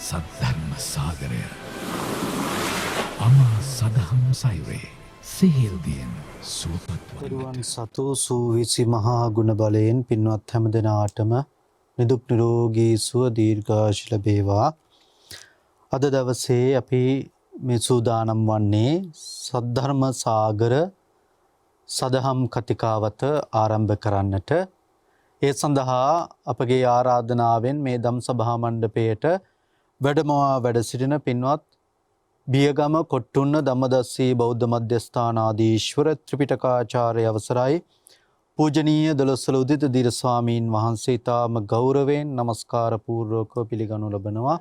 සද්ධර්ම සාගරය අමා සදහම් සයුරේ සිහිල්දියෙන් සුවපත් දරුවන් සතු සූවිසි මහා ගුණ බලයෙන් පින්වත් හැම දෙනාටම නිදුක් නිරෝගී සුව දීර්ඝායුෂ ලැබේවා. අද දවසේ අපි මේ සූදානම් වන්නේ සද්ධර්ම සාගර සදහම් කතිකාවත ආරම්භ කරන්නට. ඒ සඳහා අපගේ ආරාධනාවෙන් මේ ධම් සභා මණ්ඩපයට වැඩමවා වැඩ සිටින පින්වත් බියගම කොට්ටුන්න ධම්මදස්සී බෞද්ධ මධ්‍යස්ථානාධීශ්වර ත්‍රිපිටකාචාර්ය අවසරයි පූජනීය දොළොස්වල උදිත ධීර ස්වාමීන් වහන්සේ තාම ගෞරවයෙන් නමස්කාර පූර්වකව පිළිගනු ලබනවා.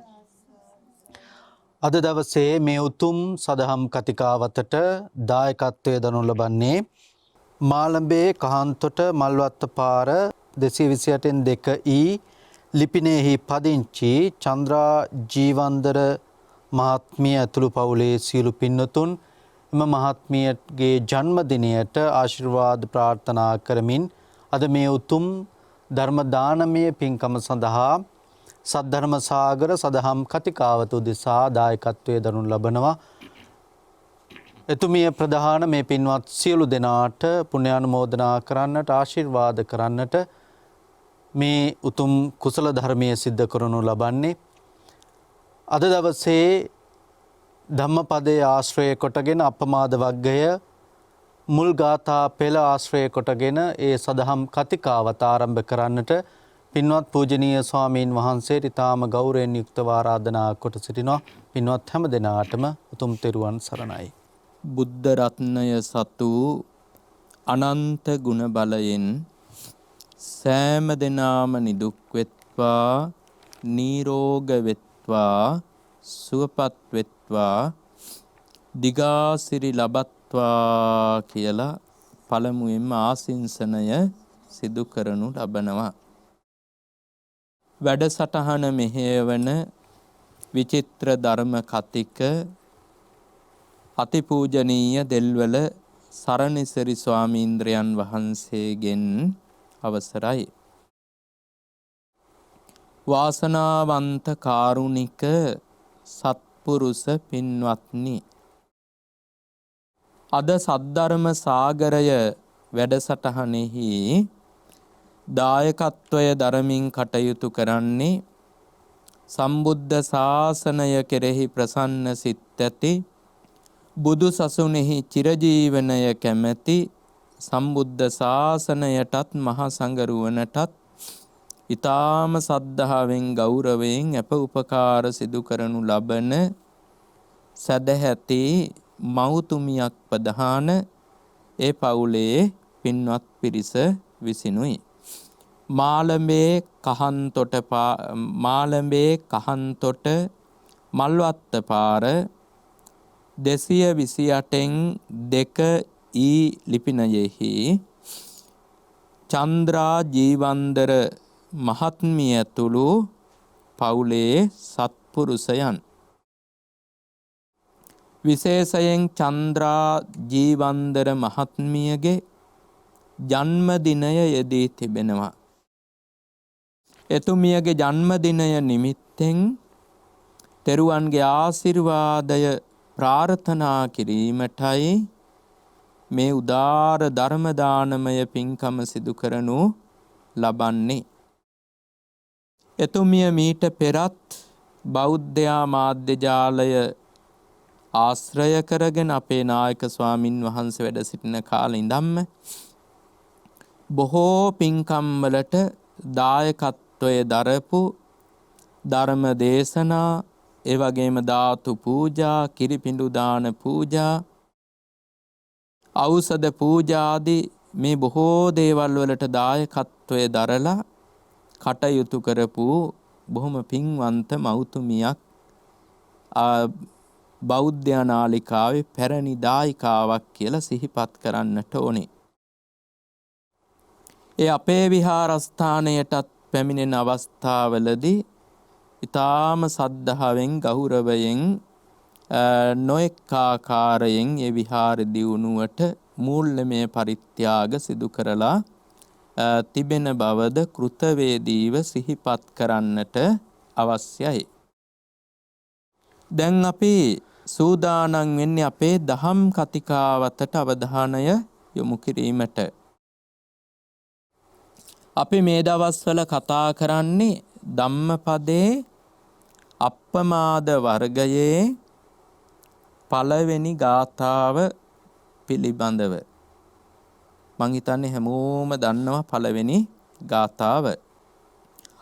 අද දවසේ මේ උතුම් සදහම් කතිකාවතට දායකත්වය දනු ලබන්නේ මාළඹේ කහන්තොට මල්වත්ත පාර 228-2 ලිපිනයෙහි පදිංචි චන්ද්‍රා ජීවන්දර මහත්මිය ඇතුළු පවුලේ සියලු පින්නතුන් එම මහත්මියගේ ජන්මදිනයට ආශිර්වාද ප්‍රාර්ථනා කරමින් අද මේ උතුම් ධර්ම දානමය පින්කම සඳහා සද්ධර්ම සාගර සදහම් කතිකාවත උදෙසා දායකත්වයේ දරනු ලබනවා. එතුමිය ප්‍රධාන මේ පින්වත් සියලු දෙනාට පුණ්‍යානුමෝදනා කරන්නට ආශිර්වාද කරන්නට මේ උතුම් කුසල ධර්මයේ සිද්ධ කරනු ලබන්නේ. අද දවසේ ධම්මපදයේ ආශ්‍රය කොටගෙන අපමාද වග්ගය මුල් ගාථා පෙළ ආශ්‍රය කොටගෙන ඒ සදහම් කතිකාවත ආරම්භ කරන්නට පින්වත් පූජනීය ස්වාමීන් වහන්සේට ඊටාම ගෞරවයෙන් යුක්තව ආරාධනා කොට සිටිනවා. පින්වත් හැම දෙනාටම උතුම් තෙරුවන් සරණයි. බුද්ධ රත්නය සතු අනන්ත ගුණ බලයෙන් සෑම දෙනාම නිදුක් වෙත්වා නිරෝග වෙත්වා සුවපත් වෙත්වා දිගාසිරි ලබත්වා කියලා පළමුවෙන්ම ආසින්සනය සිදු කරනු ලබනවා. වැඩසටහන මෙහෙයවන විචිත්‍ර ධර්ම කතික අතිපූජනීය දෙල්වල සරණිසරි ස්වාමීන්ද්‍රයන් වහන්සේගෙන් අවසරයි. වාසනාවන්ත කාරුණික සත්පුරුෂ පින්වත්නි, අද සද්ධර්ම සාගරය වැඩසටහනෙහි දායකත්වය දරමින් කටයුතු කරන්නේ සම්බුද්ධ ශාසනය කෙරෙහි ප්‍රසන්න සිත් ඇති බුදු සසුනේහි චිරජීවනය කැමැති සම්බුද්ධ ශාසනයටත් මහා සංඝරුවනටත් ඊ타ම සද්ධාවෙන් ගෞරවයෙන් අප උපකාර සිදු කරනු ලබන සදැහැති මෞතුමියක් ප්‍රධාන ඒ පවුලේ පින්වත් පිරිස විසිනුයි. මාළඹේ කහන්තොට මල්වත්ත පාර 228-2 ලිපිනයෙහි චන්ද්‍රා ජීවන්දර මහත්මිය ඇතුළු පවුලේ සත්පුරුෂයන්, විශේෂයෙන් චන්ද්‍රා ජීවන්දර මහත්මියගේ ජන්මදිනය යෙදී තිබෙනවා. එතුමියගේ ජන්මදිනය නිමිත්තෙන් තෙරුවන්ගේ ආශිර්වාදය ප්‍රාර්ථනා කිරීමටයි මේ උදාර ධර්ම දානමය පින්කම සිදු කරනු ලබන්නේ. එතුමිය මීට පෙරත් බෞද්ධ මාධ්‍ය ජාලය ආශ්‍රය කරගෙන අපේ නායක ස්වාමින් වහන්සේ වැඩ සිටින කාලේ ඉඳන්ම බොහෝ පින්කම් වලට දායකත්වයේ දරපු ධර්ම දේශනා, ඒ වගේම ධාතු පූජා, කිරිපිඬු දාන පූජා, ඖෂධ පූජා ආදී මේ බොහෝ දේවල් වලට දායකත්වයේ දරලා කටයුතු කරපු බොහොම පින්වන්ත මෞතුමියක්, බෞද්ධ නාලිකාවේ පැරණි දායිකාවක් කියලා සිහිපත් කරන්නට ඕනේ. ඒ අපේ විහාරස්ථානයටත් පැමිණෙන අවස්ථාවලදී ඊ타ම සද්ධාවෙන් ගෞරවයෙන් නොඑක ආකාරයෙන් ඒ විහාර දියුණුවට මූල්‍යමය පරිත්‍යාග සිදු කරලා තිබෙන බවද කෘතවේදීව සිහිපත් කරන්නට අවශ්‍යයි. දැන් අපි සූදානම් වෙන්නේ අපේ දහම් කතිකාවතට අවධානය යොමු කිරීමට. අපි මේ දවස්වල කතා කරන්නේ ධම්මපදයේ අප්පමාද වර්ගයේ පළවෙනි ගාථාව පිළිබඳව. මං හිතන්නේ හැමෝම දන්නවා පළවෙනි ගාථාව.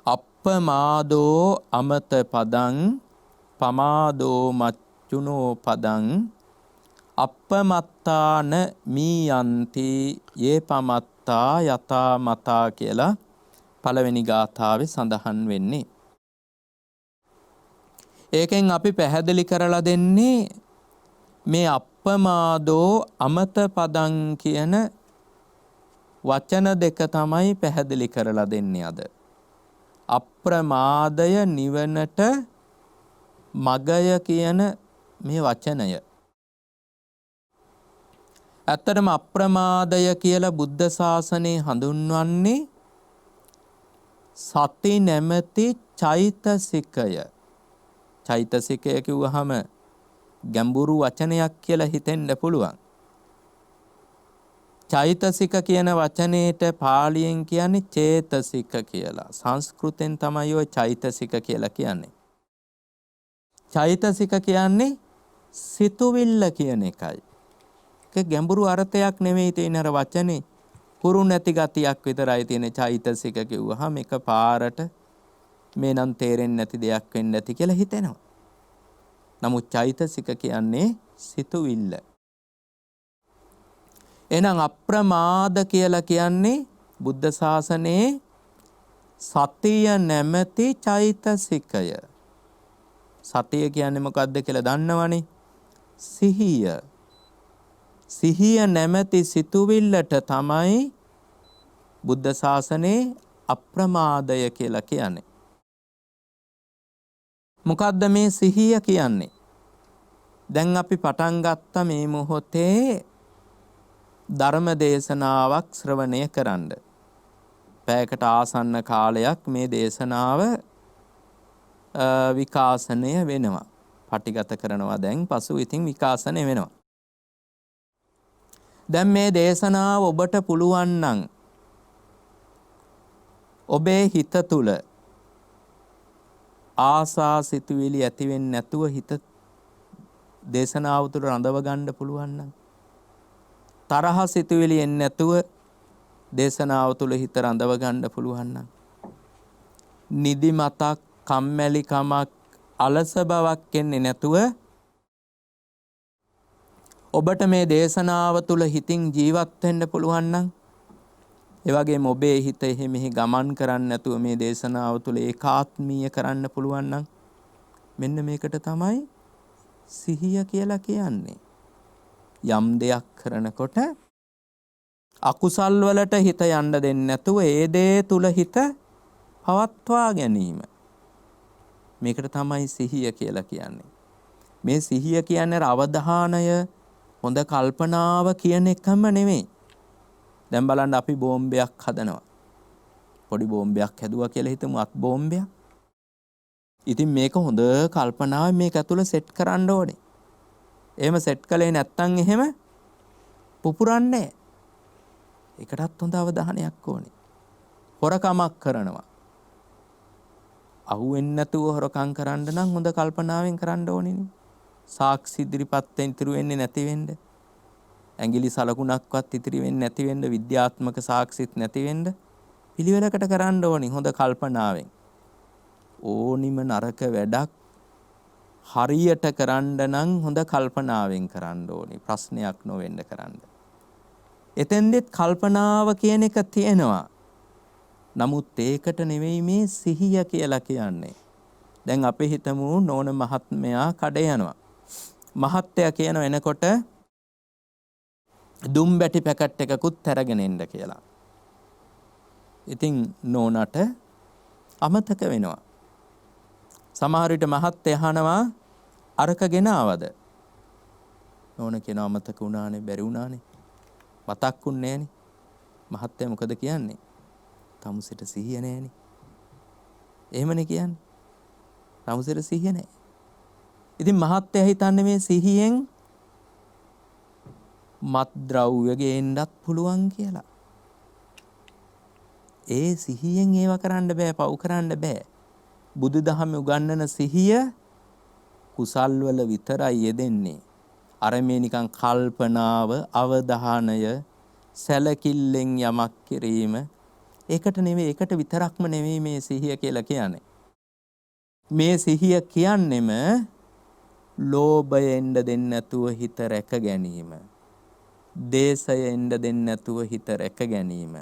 අප්පමාදෝ අමත පදං පමාදෝ මච්චුනෝ පදං අප්පමත්තාන මීයන්ති යේ පමත්තා යතා මතා කියලා පළවෙනි ගාථාවේ සඳහන් වෙන්නේ. ඒකෙන් අපි පැහැදිලි කරලා දෙන්නේ මේ අප්පමාදෝ අමත පදං කියන වචන දෙක තමයි පැහැදිලි කරලා දෙන්නේ අද. අප්‍රමාදය නිවනට මගය කියන මේ වචනය. ඇත්තටම අප්‍රමාදය කියලා බුද්ධ ශාසනය හඳුන්වන්නේ සති නැමැති චෛතසිකය. චෛතසිකය කිව්වහම ගැඹුරු වචනයක් කියලා හිතෙන්න පුළුවන්. චෛතසික කියන වචනේට පාලියෙන් කියන්නේ චේතසික කියලා. සංස්කෘතෙන් තමයි ඔය චෛතසික කියලා කියන්නේ. චෛතසික කියන්නේ සිතුවිල්ල කියන එකයි. ඒක ගැඹුරු අර්ථයක් නෙමෙයි තියෙන අර වචනේ. හුරු නැති ගතියක් විතරයි තියෙන චෛතසික කිව්වහම එක පාරට මේ නම් තේරෙන්නේ නැති දෙයක් වෙන්න ඇති කියලා හිතෙනවා. නමුත් චෛතසික කියන්නේ සිතුවිල්ල. එහෙනම් අප්‍රමාද කියලා කියන්නේ බුද්ධ ශාසනයේ සතිය නැමැති චෛතසිකය. සතිය කියන්නේ මොකක්ද කියලා දන්නවනේ? සිහිය. සිහිය නැමැති සිතුවිල්ලට තමයි බුද්ධ ශාසනයේ අප්‍රමාදය කියලා කියන්නේ. මොකද්ද මේ සිහිය කියන්නේ? දැන් අපි පටන් ගත්ත මේ මොහොතේ ධර්ම දේශනාවක් ශ්‍රවණය කරන්න. පැයකට ආසන්න කාලයක් මේ දේශනාව විකාශනය වෙනවා. පටිගත කරනවා දැන් පසු ඉතින් විකාශනය වෙනවා. දැන් මේ දේශනාව ඔබට පුළුවන් නම් ඔබේ හිත තුල ආසා සිතුවිලි ඇති වෙන්නේ නැතුව හිත දේශනාව තුල රඳව ගන්න පුළුවන් නම්, තරහ සිතුවිලි එන්නේ නැතුව දේශනාව තුල හිත රඳව ගන්න පුළුවන් නම්, නිදිමතක්, කම්මැලිකමක්, අලස බවක් එන්නේ නැතුව ඔබට මේ දේශනාව තුල හිතින් ජීවත් වෙන්න පුළුවන් නම්, ඒ වගේම ඔබේ හිත එහෙ මෙහෙ ගමන් කරන්නේ නැතුව මේ දේශනාව තුල ඒකාත්මීය කරන්න පුළුවන් නම්, මෙන්න මේකට තමයි සිහිය කියලා කියන්නේ. යම් දෙයක් කරනකොට අකුසල් වලට හිත යන්න දෙන්නේ නැතුව ඒ දේ තුල හිත පවත්වා ගැනීම. මේකට තමයි සිහිය කියලා කියන්නේ. මේ සිහිය කියන්නේ අවධානය, හොඳ කල්පනාව කියන එකම නෙමෙයි. දැන් බලන්න අපි බෝම්බයක් හදනවා. පොඩි බෝම්බයක් හැදුවා කියලා හිතමු, අත් බෝම්බයක්. ඉතින් මේක හොඳ කල්පනාවෙන් මේක ඇතුළ සෙට් කරන්න ඕනේ. එහෙම සෙට් කළේ නැත්නම් එහෙම පුපුරන්නේ නැහැ. ඒකටත් හොඳ අවධානයක් ඕනේ. හොරකමක් කරනවා. අහුවෙන්නේ නැතුව හොරකම් කරන්න නම් හොඳ කල්පනාවෙන් කරන්න ඕනේ. සාක්ෂි ඉදිරිපත් ඉතුරු වෙන්නේ නැති වෙන්න, ඇඟිලි සලකුණක්වත් ඉතිරි වෙන්නේ නැති වෙන්න, විද්‍යාත්මක සාක්ෂිත් නැති වෙන්න පිළිවෙලකට කරන්න ඕනේ හොඳ කල්පනාවෙන්. ඕනිම නරක වැඩක් හරියට කරන්න නම් හොඳ කල්පනාවෙන් කරන්න ඕනේ, ප්‍රශ්නයක් නොවෙන්න කරන්න. එතෙන්දෙත් කල්පනාව කියන එක තියෙනවා. නමුත් ඒකට නෙවෙයි මේ සිහිය කියලා කියන්නේ. දැන් අපි හිතමු නෝන මහත්මයා කඩේ යනවා. මහත්තයා කියන එනකොට දුම් බැටි පැකට් එකකුත් අරගෙන එන්න කියලා. ඉතින් නෝනට අමතක වෙනවා. සමහර විට මහත්තයා අහනවා අරක ගෙනාවද? නෝන කියනවා අමතක වුණානේ, බැරි වුණානේ, මතක්ුන්නේ නෑනේ. මහත්තයා මොකද කියන්නේ? තමුසෙට සිහිය නෑනේ. එහෙමනේ කියන්නේ. තමුසෙට සිහිය නෑ. ඉතින් මහත්තයා හිතන්නේ මේ සිහියෙන් මත්ද්‍රව්‍ය ගේන්නත් පුළුවන් කියලා. ඒ සිහියෙන් ඒව කරන්න බෑ, පව් කරන්න බෑ. බුදුදහම උගන්වන සිහිය කුසල් වල විතරයි යෙදෙන්නේ. අර මේ නිකන් කල්පනාව, අවධානය, සැලකිල්ලෙන් යමක් කිරීම ඒකට නෙවෙයි, ඒකට විතරක්ම නෙවෙයි මේ සිහිය කියලා කියන්නේ. මේ සිහිය කියන්නෙම ලෝභයෙන් දෙන්න නැතුව හිත රැක ගැනීම, දේශයෙන් දෙන්න නැතුව හිත රැක ගැනීම,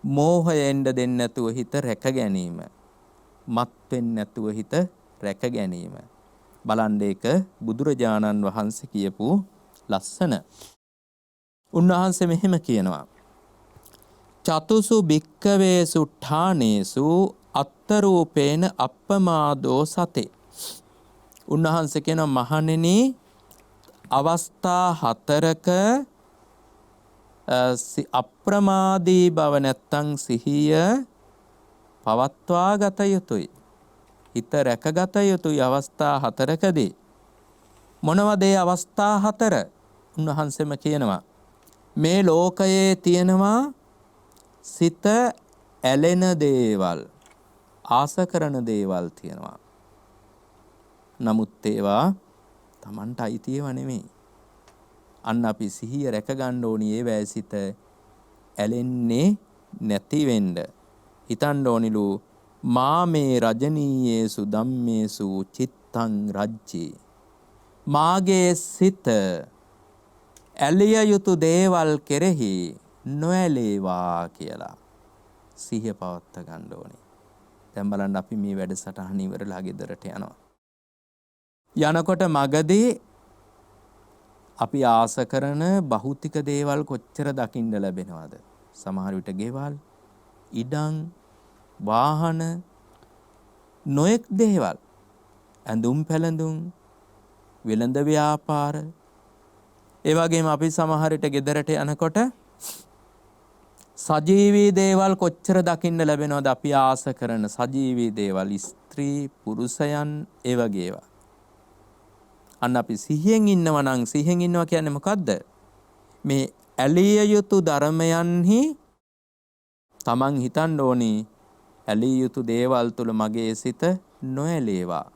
මෝහයෙන් දෙන්න නැතුව හිත රැක ගැනීම, මත් වෙන්න නැතුව හිත රැක ගැනීම. බලන්න ඒක බුදුරජාණන් වහන්සේ කියපු ලස්සන. උන්වහන්සේ මෙහෙම කියනවා. චතුසු භික්කවේසු ඨානේසු අත්තරූපේන අප්පමාදෝ සතේ. උන්වහන්සේ කියන මහණෙනි, අවස්ථා 4ක අප්‍රමාදී බව නැත්තං සිහිය පවත්වා ගත යුතුයි. හිත රැකගත යුතුයි අවස්ථා 4කදී. මොනවද ඒ අවස්ථා 4? උන්වහන්සේම කියනවා මේ ලෝකයේ තියෙනවා සිත ඇලෙන දේවල්, ආස කරන දේවල් තියෙනවා. නමුත් ඒවා Tamanට අයිති ඒවා නෙමෙයි. අන්න අපි සිහිය රැක ගන්න ඕනි ඒවැයි සිත ඇලෙන්නේ නැති වෙන්න. හිතන්න ඕනිලු මා මේ රජනීයේසු ධම්මේසු චිත්තං රජ්ජේ. මාගේ සිත ඇලිය යුතු දේවල් කෙරෙහි නොඇලේවා කියලා සිහිය පවත්වා ගන්න ඕනේ. දැන් බලන්න අපි මේ වැඩසටහන ඉවරලා ගෙදරට යනවා. යනකොට මගදී අපි ආස කරන භෞතික දේවල් කොච්චර දකින්න ලැබෙනවද? සමහර විට ගෙවල්, ඉඩම්, වාහන, නොයෙක් දේවල්, ඇඳුම් පැළඳුම්, වෙළඳ ව්‍යාපාර. ඒ වගේම අපි සමහර විට ගෙදරට යනකොට සජීවී දේවල් කොච්චර දකින්න ලැබෙනවද? අපි ආස කරන සජීවී දේවල්, ස්ත්‍රී, පුරුෂයන්, ඒ වගේ ඒවා. අන්න අපි සිහියෙන් ඉන්නවා නම්, සිහියෙන් ඉන්නවා කියන්නේ මොකද්ද? මේ ඇලිය යුතු ධර්මයන්හි තමන් හිතන්න ඕනි ඇලිය යුතු දේවල් තුල මගේ සිත නොඇලේවා.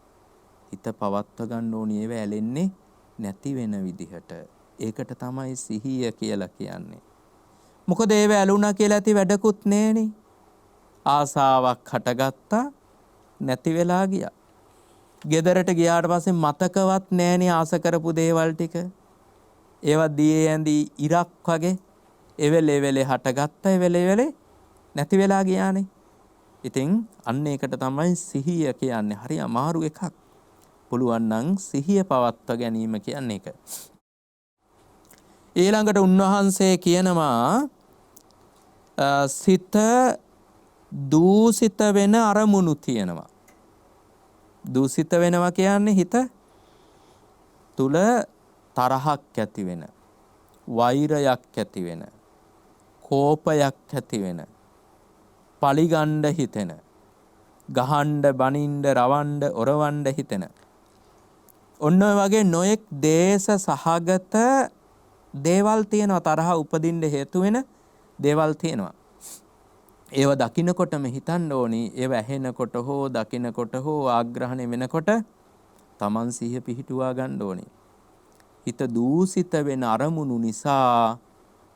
හිත පවත්ව ගන්න ඕනි ඒවා ඇලෙන්නේ නැති වෙන විදිහට. ඒකට තමයි සිහිය කියලා කියන්නේ. මොකද ඒවා ඇලුනා කියලා ඇති වැඩකුත් නෑනේ. ආසාවක් හටගත්තා, නැති වෙලා ගියා. ගෙදරට ගියාට පස්සේ මතකවත් නෑනේ ආස කරපු දේවල් ටික. ඒවා දියේ ඇඳි ඉරක් වගේ එවෙලෙ හටගත්තා, එවෙලෙ නැති වෙලා ගියානේ. ඉතින් අන්න ඒකට තමයි සිහිය කියන්නේ. හරි අමාරු එකක්. පුළුවන් නම් සිහිය පවත්වා ගැනීම කියන්නේ ඒක. ඊළඟට උන්වහන්සේ කියනවා සිත දූෂිත වෙන අරමුණු තියෙනවා. දූෂිත වෙනවා කියන්නේ හිත තුල තරහක් ඇති වෙන, වෛරයක් ඇති වෙන, කෝපයක් ඇති වෙන, පලිගණ්ඩ හිතෙන, ගහන්න, බනින්න, රවන්න, ඔරවන්න හිතෙන. ඔන්න ඔය වගේ නොයෙක් දේශ සහගත දේවල් තියෙනවා. තරහ උපදින්න හේතු වෙන දේවල් තියෙනවා. ඒව දකින්නකොටම හිතන්න ඕනි, ඒව ඇහෙනකොට හෝ දකින්නකොට හෝ ආග්‍රහණය වෙනකොට Taman සිහිය පිහිටුවා ගන්න ඕනි. හිත දූෂිත වෙන අරමුණු නිසා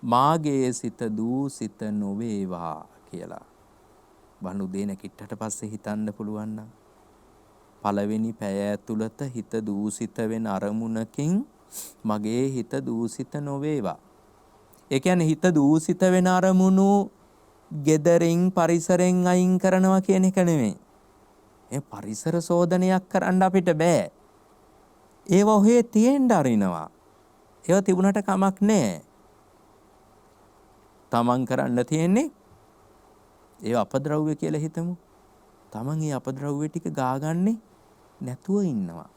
මාගේ සිත දූෂිත නොවේවා කියලා. බණු දෙන කිට්ටට පස්සේ හිතන්න පුළුවන් නම් පළවෙනි පැය ඇතුළත හිත දූෂිත වෙන අරමුණකින් මගේ හිත දූෂිත නොවේවා. ඒ කියන්නේ හිත දූෂිත වෙන අරමුණු ගෙදරින්, පරිසරෙන් අයින් කරනවා කියන එක නෙමෙයි. ඒ පරිසර සෝදනයක් කරන්න අපිට බෑ. ඒව ඔහේ තියෙන්න අරිනවා. ඒව තිබුණට කමක් නෑ. තමන් කරන්න තියෙන්නේ ඒව අපද්‍රව්‍ය කියලා හිතමු. තමන් ඒ අපද්‍රව්‍ය ටික ගාගන්නේ නැතුව ඉන්නවා.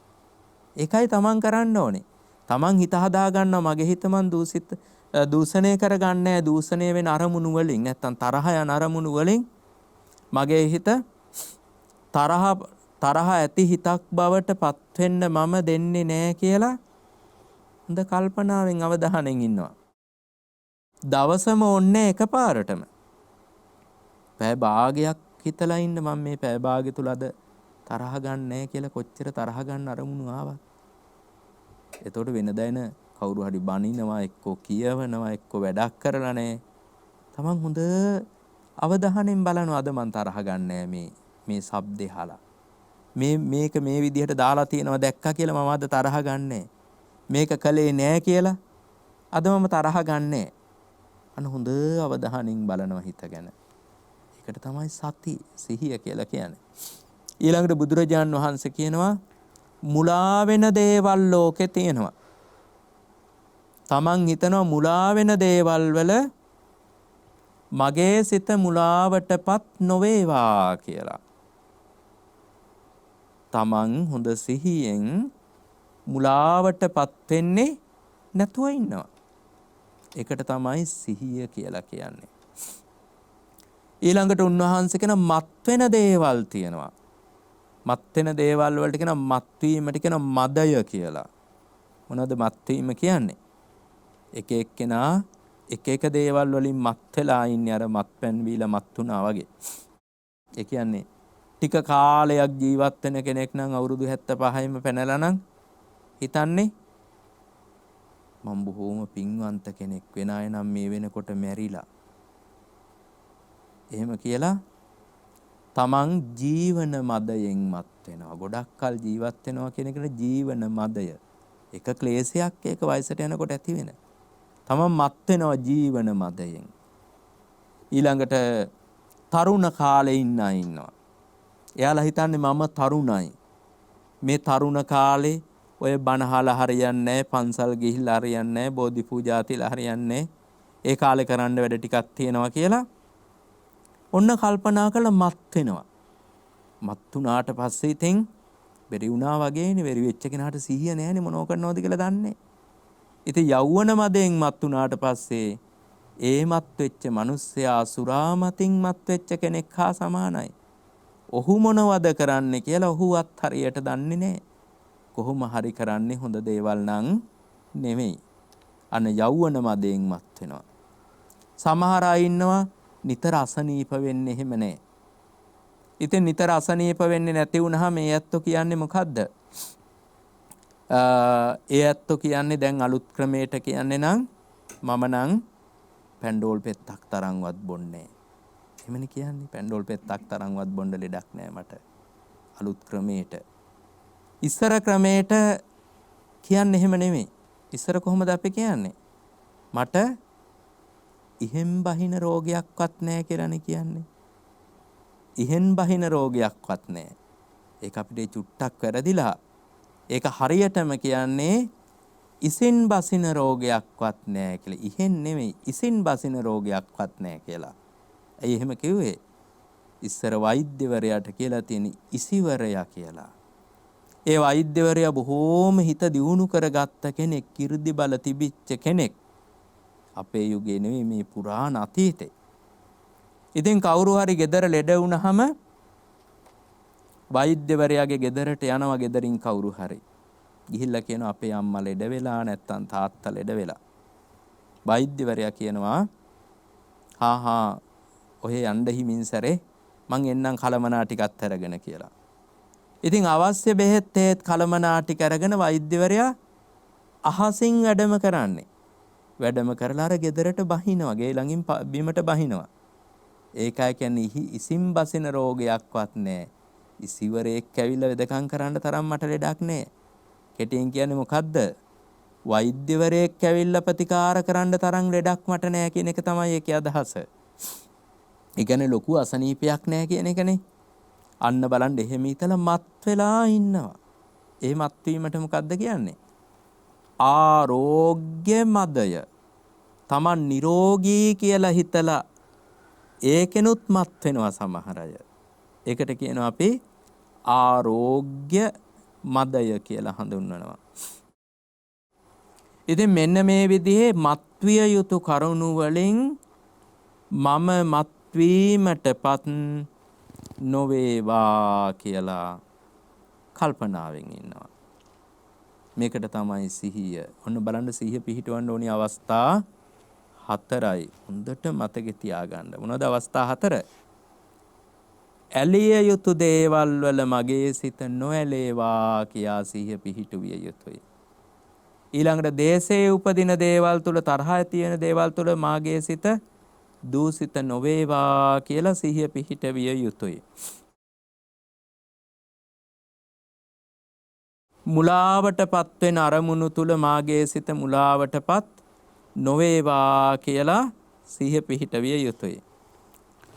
ඒකයි තමන් කරන්න ඕනේ. තමන් හිත හදා ගන්නවා මගේ හිත මන් දූෂණය කරගන්නේ දූෂණය වෙන අරමුණු වලින්, නැත්තම් තරහ යන අරමුණු වලින් මගේ හිත තරහ ඇති හිතක් බවට පත් වෙන්න මම දෙන්නේ නැහැ කියලා හොඳ කල්පනාවෙන් අවධානයෙන් ඉන්නවා. දවසම ඕනේ එකපාරටම. පැය භාගයක් හිතලා ඉන්න මම මේ පැය භාගය තුල අද තරහ ගන්න නැහැ කියලා කොච්චර තරහ ගන්න අරමුණු ආවත්. එතකොට වෙනදා කවුරු හරි බනිනවා එක්කෝ කියවනවා එක්කෝ වැඩක් කරලා නැහැ. තමන් හොඳ අවධානයෙන් බලනවා අද මං තරහ ගන්නෑ මේ ශබ්දේ අහලා. මේක මේ විදිහට දාලා තියෙනවා දැක්කා කියලා මම අද තරහ ගන්නෑ. මේක කලේ නෑ කියලා අද මම තරහ ගන්නෑ. අන්න හොඳ අවධානයෙන් බලනවා හිත ගැන. ඒකට තමයි සති සිහිය කියලා කියන්නේ. ඊළඟට බුදුරජාන් වහන්සේ කියනවා මුලා වෙන දේවල් ලෝකේ තියෙනවා. තමන් හිතනවා මුලා වෙන දේවල් වල මගේ සිත මුලාවටපත් නොවේවා කියලා. තමන් හොඳ සිහියෙන් මුලාවටපත් වෙන්නේ නැතුව ඉන්නවා. ඒකට තමයි සිහිය කියලා කියන්නේ. ඊළඟට උන්වහන්සේ කියන මත් වෙන දේවල් තියෙනවා. මත් වෙන දේවල් වලට කියන මත් වීමට කියන මදය කියලා. මොනවද මත් වීම කියන්නේ? එක එක්කෙනා එක එක දේවල් වලින් මත් වෙලා ඉන්නේ අර මත්පැන් බීලා මත් වුණා වගේ. ඒ කියන්නේ ටික කාලයක් ජීවත් වෙන කෙනෙක් නම් අවුරුදු 75යිම පැනලා නම් හිතන්නේ මම බොහෝම පින්වන්ත කෙනෙක් වෙන අය නම් මේ වෙනකොට මැරිලා. එහෙම කියලා තමන් ජීවන මදයෙන් මත් වෙනවා. ගොඩක් කල් ජීවත් වෙනවා කියන එකට ජීවන මදය. එක ක්ලේශයක් ඒක වයසට යනකොට ඇති වෙන. තමන් මත් වෙනවා ජීවන මදයෙන්. ඊළඟට තරුණ කාලේ ඉන්නවා. එයාලා හිතන්නේ මම තරුණයි. මේ තරුණ කාලේ ඔය බණහලා හරියන්නේ නැහැ, පන්සල් ගිහිල්ලා හරියන්නේ නැහැ, බෝධි පූජා තියලා හරියන්නේ නැහැ. ඒ කාලේ කරන්න වැඩ ටිකක් තියෙනවා කියලා ඔන්න කල්පනා කරලා මත් වෙනවා. මත් වුණාට පස්සේ ඉතින් බැරි වුණා වගේනේ. බැරි වෙච්ච කෙනාට සිහිය නැහැනේ මොනව කරනවද කියලා දන්නේ. ඉතින් යෞවන මදයෙන් මත් වුණාට පස්සේ ඒ මත් වෙච්ච මිනිස්සයා සුරාමතින් මත් වෙච්ච කෙනෙක් හා සමානයි. ඔහු මොනවද කරන්නේ කියලා ඔහුවත් හරියට දන්නේ නැහැ. කොහොම හරි කරන්නේ හොඳ දේවල් නම් නෙමෙයි. අන්න යෞවන මදයෙන් මත් වෙනවා. සමහර අය ඉන්නවා නිතර අසනීප වෙන්නේ එහෙම නැහැ. ඉතින් නිතර අසනීප වෙන්නේ නැති වුණාම මේ ඇත්තෝ කියන්නේ මොකද්ද? ඒ ඇත්තෝ කියන්නේ දැන් අලුත් ක්‍රමයට කියන්නේ නම් මම නම් පැන්ඩෝල් පෙත්තක් තරම්වත් බොන්නේ. එහෙමනේ කියන්නේ පැන්ඩෝල් පෙත්තක් තරම්වත් බොන්න ලෙඩක් නෑ මට. අලුත් ක්‍රමයට. ඉස්සර ක්‍රමයට කියන්නේ එහෙම නෙමෙයි. ඉස්සර කොහොමද අපි කියන්නේ? මට ඉහෙන් බහින රෝගයක්වත් නැහැ කියලානේ කියන්නේ. ඉහෙන් බහින රෝගයක්වත් නැහැ. ඒක අපිට චුට්ටක් වැරදිලා. ඒක හරියටම කියන්නේ ඉසින් බසින රෝගයක්වත් නැහැ කියලා. ඉහෙන් නෙමෙයි ඉසින් බසින රෝගයක්වත් නැහැ කියලා. ඇයි එහෙම කිව්වේ? ඉස්සර වෛද්‍යවරයාට කියලා තියෙන ඉසිවරයා කියලා. ඒ වෛද්‍යවරයා බොහෝම හිත දියුණු කරගත්ත කෙනෙක්, කිර්දි බල තිබිච්ච කෙනෙක්. අපේ යුගයේ නෙවෙයි මේ පුරාණ අතීතේ. ඉතින් කවුරු හරි ගෙදර ලෙඩ වුණාම වෛද්‍යවරයාගේ ගෙදරට යනවා. ගෙදරින් කවුරු හරි ගිහිල්ලා කියනවා අපේ අම්මා ලෙඩ වෙලා නැත්තම් තාත්තා ලෙඩ වෙලා. වෛද්‍යවරයා කියනවා හා ඔහේ යන්න හිමින් සැරේ මං එන්නම් කලමනා ටිකක් අරගෙන කියලා. ඉතින් අවශ්‍ය බෙහෙත් ඒත් කලමනා ටික අරගෙන වෛද්‍යවරයා අහසින් වැඩම කරන්නේ. වැඩම කරලා අර ගෙදරට බහිනවා. ගේ ළඟින් බිමට බහිනවා. ඒකයි කියන්නේ ඉසින් බසින රෝගයක්වත් නැහැ. ඉසිවරේක් ඇවිල්ලා වෙදකම් කරන්න තරම් මට ලෙඩක් නැහැ. කෙටියෙන් කියන්නේ මොකද්ද? වෛද්‍යවරයෙක් ඇවිල්ලා ප්‍රතිකාර කරන්න තරම් ලෙඩක් මට නැහැ කියන එක තමයි ඒකේ අදහස. ඒ කියන්නේ ලොකු අසනීපයක් නැහැ කියන එකනේ. අන්න බලන්න එහෙම හිතලා මත් වෙලා ඉන්නවා. ඒ මත් වීමට මොකද්ද කියන්නේ? ආරෝග්‍ය මදය. තමන් නිරෝගී කියලා හිතලා ඒකෙනුත් මත් වෙනවා සමහර අය. ඒකට කියනවා අපි ආරෝග්‍ය මදය කියලා හඳුන්වනවා. ඉතින් මෙන්න මේ විදිහේ මත්විය යුතු කරුණු වලින් මම මත්වීමටපත් නොවේවා කියලා කල්පනාවෙන් ඉන්නවා. මේකට තමයි සිහිය. ඔන්න බලන්න සිහිය පිහිටවන්න ඕනි අවස්ථා 4යි. හොඳට මතකේ තියාගන්න. මොනවද අවස්ථා 4? ඇලිය යුතු දේවල් වල මගේ සිත නොඇලේවා කියා සිහිය පිහිටුවිය යුතුයි. ඊළඟට දේශයේ උපදින දේවල් තුල තරහ තියෙන දේවල් තුල මාගේ සිත දූෂිත නොවේවා කියලා සිහිය පිහිටවිය යුතුයි. මුලාවටපත් වෙන අරමුණු තුල මාගේ සිත මුලාවටපත් නොවේවා කියලා සිහිය පිහිටවිය යුතුයි.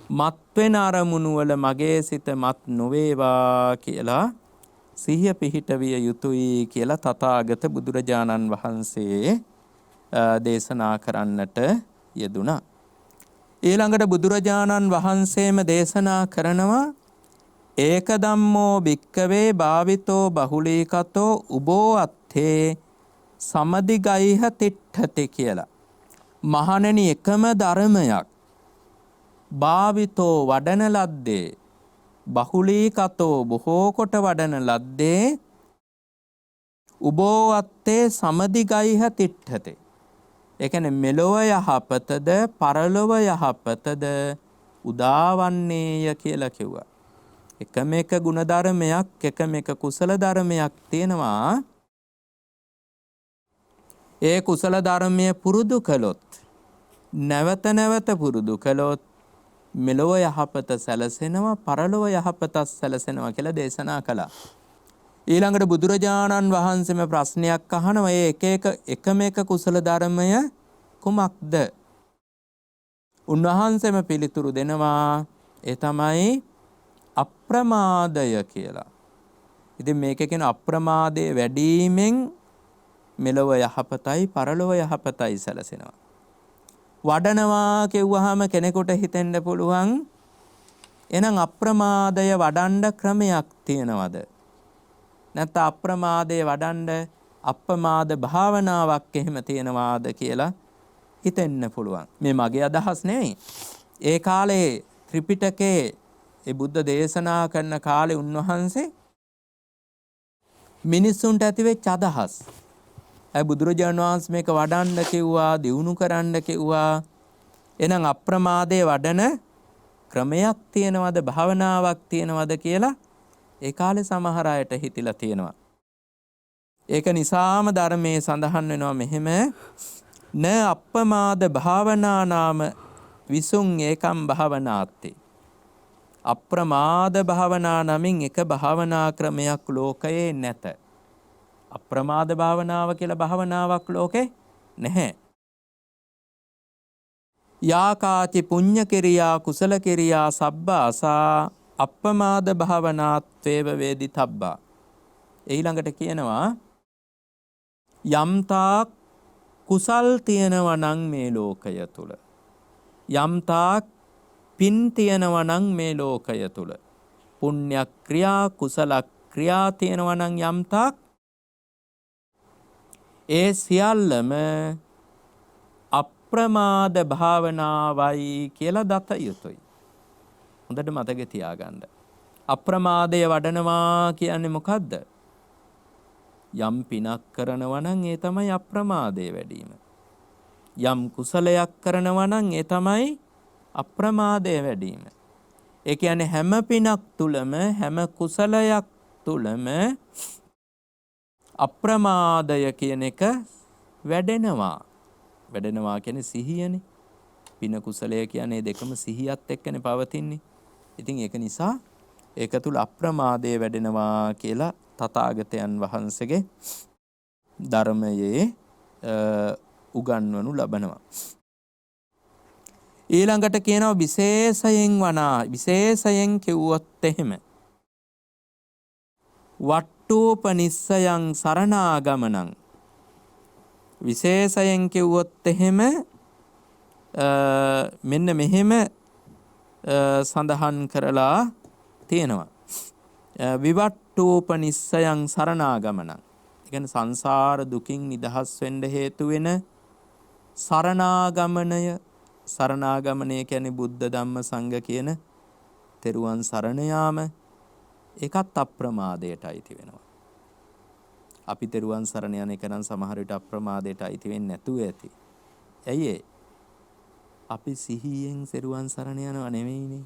මත් වෙන අරමුණු වල මගේ සිත මත් නොවේවා කියලා සිහිය පිහිටවිය යුතුයි කියලා තථාගත බුදුරජාණන් වහන්සේ දේශනා කරන්නට යෙදුණා. ඊළඟට බුදුරජාණන් වහන්සේම දේශනා කරනවා ඒක ධම්මෝ භික්කවේ භාවිතෝ බහුලීකතෝ උබෝ අත්තේ සමදිගයිහ තිට්ඨති කියලා. මහණෙනි එකම ධර්මයක් භාවිතෝ වඩන ලද්දේ බහුලීකතෝ බොහෝ කොට වඩන ලද්දේ උබෝ අත්තේ සමදිගයිහ තිට්ඨති. ඒ කියන්නේ මෙලොව යහපතද පරලොව යහපතද උදාවන්නේය කියලා කිව්වා. එකම එක ගුණ ධර්මයක් එකම එක කුසල ධර්මයක් තියෙනවා. ඒ කුසල ධර්මයේ පුරුදු කළොත් නැවත නැවත පුරුදු කළොත් මෙලොව යහපත සැලසෙනවා පරලොව යහපත සැලසෙනවා කියලා දේශනා කළා. ඊළඟට බුදුරජාණන් වහන්සේම ප්‍රශ්නයක් අහනවා ඒ එකම එක කුසල ධර්මය කුමක්ද? උන්වහන්සේම පිළිතුරු දෙනවා ඒ තමයි අප්‍රමාදය කියලා. ඉතින් මේක කියන අප්‍රමාදයේ වැඩිමෙන් මෙලොව යහපතයි පරලොව යහපතයි සැලසෙනවා. වඩනවා කියුවාම කෙනෙකුට හිතෙන්න පුළුවන් එහෙනම් අප්‍රමාදය වඩන්න ක්‍රමයක් තියෙනවද? නැත්නම් අප්‍රමාදය වඩන්න අප්‍රමාද භාවනාවක් එහෙම තියෙනවාද කියලා හිතෙන්න පුළුවන්. මේ මගේ අදහස් නෙවෙයි. ඒ කාලේ ත්‍රිපිටකේ ඒ බුද්ධ දේශනා කරන කාලේ උන්වහන්සේ මිනිස්සුන්ට ඇතිවෙච්ච අදහස්. බුදුරජාණන් වහන්සේ මේක වඩන්න කිව්වා, දියුණු කරන්න කිව්වා. එහෙනම් අප්‍රමාදයේ වඩන ක්‍රමයක් තියෙනවද, භාවනාවක් තියෙනවද කියලා ඒ කාලේ සමහර අයට හිතිලා තියෙනවා. ඒක නිසාම ධර්මයේ සඳහන් වෙනවා මෙහෙම න අප්‍රමාද භාවනා නාම විසුං ඒකම් භාවනාත්තේ. අප්‍රමාද භාවනා නමින් එක භාවනා ක්‍රමයක් ලෝකයේ නැත. අප්‍රමාද භාවනාව කියලා භාවනාවක් ලෝකේ නැහැ. යාකාචි පුඤ්ඤ කිරියා කුසල කිරියා සබ්බාසා අප්‍රමාද භාවනාත්වේව වේදිතබ්බා. ඊළඟට කියනවා යම්තාක් කුසල් තියෙනවා නම් මේ ලෝකය තුල, යම්තාක් පින් තියෙනවා නම් මේ ලෝකය තුල, පුණ්‍ය ක්‍රියා කුසල ක්‍රියා තියෙනවා නම් යම්තාක් ඒ සියල්ලම අප්‍රමාද භාවනාවයි කියලා දත යුතුයි. හොඳට මතක තියාගන්න. අප්‍රමාදය වඩනවා කියන්නේ මොකද්ද? යම් පිනක් කරනවා නම් ඒ තමයි අප්‍රමාදය වැඩිම. යම් කුසලයක් කරනවා නම් ඒ තමයි අප්‍රමාදය වැඩිම. ඒ කියන්නේ හැම පිනක් තුලම හැම කුසලයක් තුලම අප්‍රමාදය කියන එක වැඩෙනවා. වැඩෙනවා කියන්නේ සිහියනේ. පින කුසලය කියන්නේ දෙකම සිහියත් එක්කනේ පවතින්නේ. ඉතින් ඒක නිසා ඒක තුල අප්‍රමාදය වැඩෙනවා කියලා තථාගතයන් වහන්සේගේ ධර්මයේ උගන්වනු ලබනවා. ඊළඟට කියනවා විශේෂයෙන් කිව්වොත් එහෙම වට්ටෝපනිස්සයන් සරණාගමනං. විශේෂයෙන් කිව්වොත් එහෙම මෙන්න මෙහෙම සඳහන් කරලා තියෙනවා. විවට්ටෝපනිස්සයන් සරණාගමනං. ඒ කියන්නේ සංසාර දුකින් නිදහස් වෙන්න හේතු වෙන සරණාගමනය. සරණාගමනය කියන්නේ බුද්ධ ධම්ම සංඝ කියන තෙරුවන් සරණ යාම. ඒකත් අප්‍රමාදයට අයිති වෙනවා. අපි තෙරුවන් සරණ යන එක නම් සමහර විට අප්‍රමාදයට අයිති වෙන්නේ නැතුව ඇති. ඇයි ඒ? අපි සිහියෙන් තෙරුවන් සරණ යනවා නෙවෙයිනේ.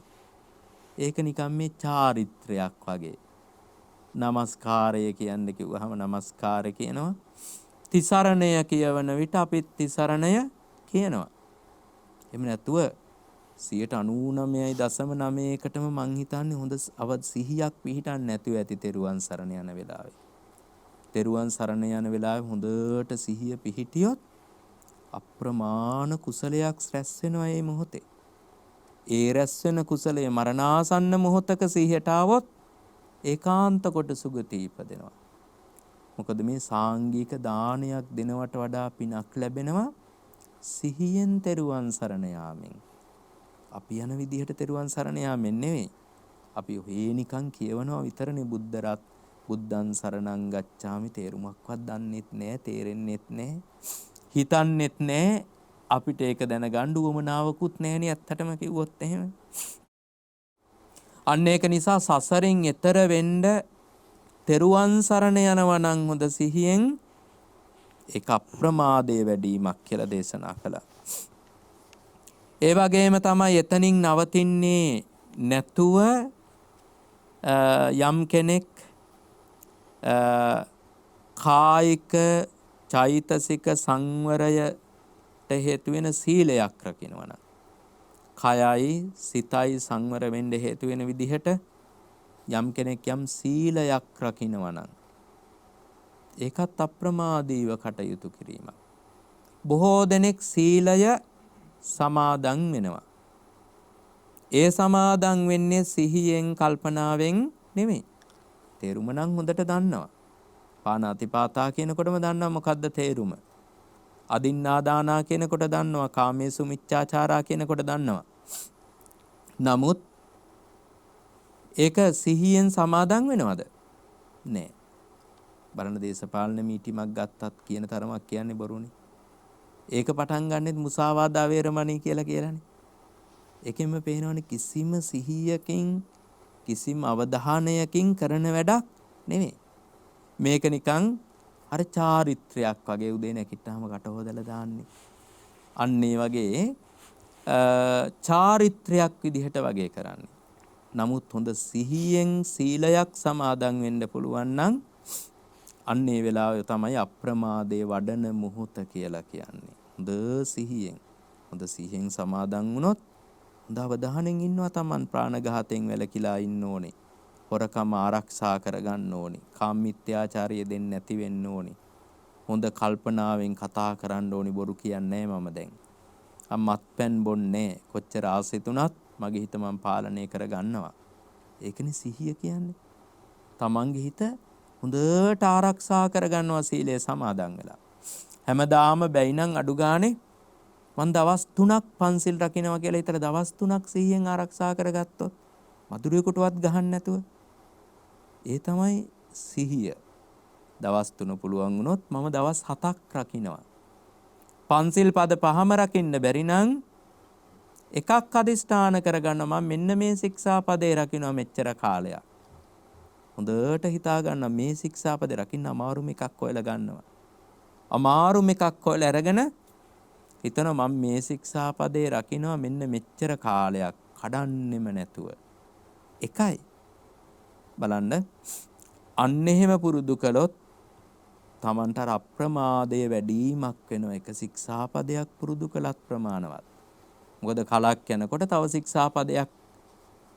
ඒක නිකම් මේ චාරිත්‍රයක් වගේ. නමස්කාරය කියන්නේ කිව්වහම නමස්කාරය කියනවා. තිසරණය කියවන විට අපිත් තිසරණය කියනවා. එහෙම නැතුව 99.9%ටම මං හිතන්නේ හොඳ අවද් සිහියක් පිහිටන්න නැතුව ඇති තෙරුවන් සරණ යන වෙලාවේ. තෙරුවන් සරණ යන වෙලාවේ හොඳට සිහිය පිහිටියොත් අප්‍රමාණ කුසලයක් රැස් වෙනවා මේ මොහොතේ. ඒ රැස් වෙන කුසලය මරණාසන්න මොහොතක සිහියට આવොත් ඒකාන්ත කොට සුගති ඉපදෙනවා. මොකද මේ සාංගික දානයක් දෙනවට වඩා පිනක් ලැබෙනවා සිහියෙන් තෙරුවන් සරණ යාමෙන්. අපි යන විදිහට තෙරුවන් සරණ යාමෙන් නෙවෙයි. අපි ඔහේ නිකන් කියවනවා විතරනේ බුද්ධං සරණං ගච්ඡාමි තේරුමක්වත් දන්නෙත් නෑ, තේරෙන්නෙත් නෑ, හිතන්නෙත් නෑ. අපිට ඒක දැනගන්න උවමනාවකුත් නෑනේ ඇත්තටම කිව්වොත් එහෙම. අන්න ඒක නිසා සසරින් එතර වෙන්න තෙරුවන් සරණ යනවා නම් හොඳ සිහියෙන් ඒක අප්‍රමාදයේ වැඩිමක් කියලා දේශනා කළා. ඒ වගේම තමයි එතනින් නවතින්නේ නැතුව යම් කෙනෙක් කායික චෛතසික සංවරයට හේතු වෙන සීලයක් රකින්නවා නම් කයයි සිතයි සංවර වෙන්න හේතු වෙන විදිහට යම් කෙනෙක් යම් සීලයක් රකින්නවා නම් ඒකත් අප්‍රමාදීව කටයුතු කිරීමක්. බොහෝ දෙනෙක් සීලය සමාදන් වෙනවා. ඒ සමාදන් වෙන්නේ සිහියෙන් කල්පනාවෙන් නෙමෙයි. තේරුම නම් හොඳට දන්නවා. පාණාතිපාතා කියනකොටම දන්නවා මොකද්ද තේරුම. අදින්නාදානා කියනකොට දන්නවා. කාමේසු මිච්ඡාචාරා කියනකොට දන්නවා. නමුත් ඒක සිහියෙන් සමාදන් වෙනවද? නෑ. බලන දේශපාලන මීටිමක් ගත්තත් කියන තරමක් කියන්නේ බොරුනේ. ඒක පටන් ගන්නෙත් මුසාවාදා වේරමණී කියලානේ. ඒකෙන්ම පේනවනේ කිසිම සිහියකින් කිසිම අවධානයකින් කරන වැඩක් නෙමෙයි. මේක නිකන් අර චාරිත්‍රයක් වගේ උදේ නැගිට්ටාම කට හොදලා දාන්නේ. අන්න ඒ වගේ චාරිත්‍රයක් විදිහට වගේ කරන්නේ. නමුත් හොඳ සිහියෙන් සීලයක් සමාදන් වෙන්න පුළුවන් නම් අන්න ඒ වෙලාවේ තමයි අප්‍රමාදයේ වඩන මොහොත කියලා කියන්නේ. හොඳ සිහියෙන් සමාදන් වුණොත් හොඳ අවධානයෙන් ඉන්නවා Taman. ප්‍රාණඝාතයෙන් වැළකීලා ඉන්න ඕනේ. හොරකම ආරක්ෂා කරගන්න ඕනේ. කාමමිත්‍යාචාරය දෙන්නේ නැති වෙන්න ඕනේ. හොඳ කල්පනාවෙන් කතා කරන්න ඕනේ. බොරු කියන්නේ මම දැන්. මත්පැන් බොන්නේ කොච්චර ආසිතුණත් මගේ හිත මම පාලනය කරගන්නවා. ඒකනේ සිහිය කියන්නේ. Tamanගේ හිත හොඳට ආරක්ෂා කරගන්නවා සීලය සමාදන් වෙලා. හැමදාම බැයි නම් අඩු ගානේ මං දවස් 3ක් පන්සිල් රකින්නවා කියලා හිතලා දවස් 3ක් සිහියෙන් ආරක්ෂා කරගත්තොත් මధుරයකටවත් ගහන්න නැතුව ඒ තමයි සිහිය. දවස් 3 පුළුවන් වුණොත් මම දවස් 7ක් රකින්නවා. පන්සිල් පද 5ම රකින්න බැරි නම් එකක් අදිස්ථාන කරගන්න මම මෙන්න මේ ශික්ෂාපදේ රකින්නවා මෙච්චර කාලයක්. හොඳට හිතා ගන්න මේ ශික්ෂාපදේ රකින්න අමාරුම එකක් හොයලා ගන්නවා. අමාරුම එකක් හොයලා අරගෙන හිතනවා මම මේ ශික්ෂාපදේ රකින්නවා මෙන්න මෙච්චර කාලයක් කඩන්නෙම නැතුව. එකයි බලන්න අන්න එහෙම පුරුදු කළොත් Tamanට අප්‍රමාදයේ වැඩිමක් වෙනවා. එක ශික්ෂාපදයක් පුරුදු කළත් ප්‍රමාණවත්. මොකද කලක් යනකොට තව ශික්ෂාපදයක්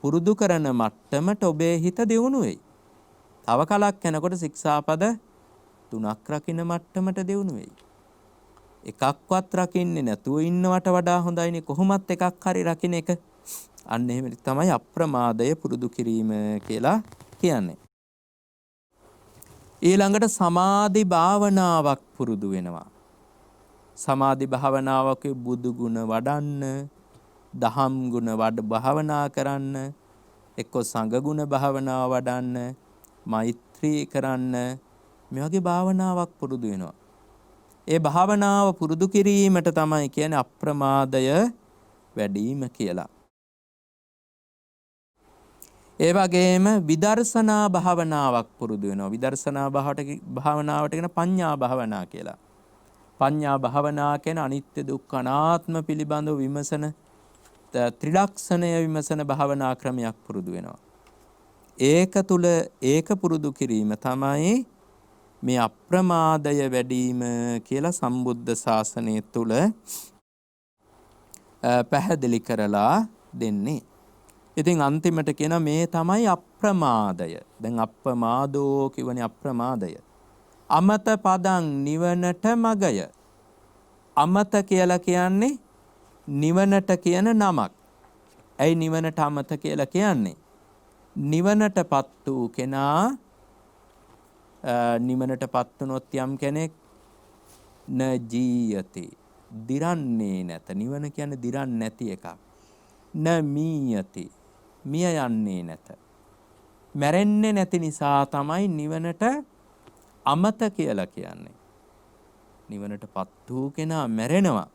පුරුදු කරන මට්ටමට ඔබේ හිත දියුණු වෙයි. තව කලක් යනකොට ශික්ෂාපද 3ක් රකින්න මට්ටමට දියුණු වෙයි. එකක්වත් රකින්නේ නැතුව ඉන්නවට වඩා හොඳයිනේ කොහොමත් එකක් හරි රකින්න එක. අන්න එහෙම තමයි අප්‍රමාදය පුරුදු කිරීම කියලා කියන්නේ. ඊළඟට සමාධි භාවනාවක් පුරුදු වෙනවා. සමාධි භාවනාවක බුදු ගුණ වඩන්න, දහම් ගුණ භාවනා කරන්න, එක්ක සංඝ ගුණ භාවනාව වඩන්න, මෛත්‍රී කරන්න මේ වගේ භාවනාවක් පුරුදු වෙනවා. ඒ භාවනාව පුරුදු කිරීමට තමයි කියන්නේ අප්‍රමාදය වැඩිම කියලා. ඒ වගේම විදර්ශනා භාවනාවක් පුරුදු වෙනවා. විදර්ශනා භාවනාවට කියන පඤ්ඤා භාවනා කියලා. පඤ්ඤා භාවනා කියන අනිත්‍ය දුක්ඛ අනාත්ම පිළිබඳව විමසන ත්‍රිලක්ෂණය විමසන භාවනා ක්‍රමයක් පුරුදු වෙනවා. ඒක තුල ඒක පුරුදු කිරීම තමයි මේ අප්‍රමාදය වැඩිම කියලා සම්බුද්ධ ශාසනය තුල පැහැදිලි කරලා දෙන්නේ. ඉතින් අන්තිමට කියන මේ තමයි අප්‍රමාදය. දැන් අප්‍රමාදෝ කියවනේ අප්‍රමාදය. අමත පදං නිවනට මගය. අමත කියලා කියන්නේ නිවනට කියන නමක්. ඇයි නිවනට අමත කියලා කියන්නේ? නිවනටපත් වූ කෙනා නිවනටපත් වුණොත් යම් කෙනෙක් න ජීයති දිරන්නේ නැත. නිවන කියන්නේ දිරන්නේ නැති එකක්. න මීයති මිය යන්නේ නැත. මැරෙන්නේ නැති නිසා තමයි නිවනට අමත කියලා කියන්නේ. නිවනටපත් වූ කෙනා මැරෙනවා.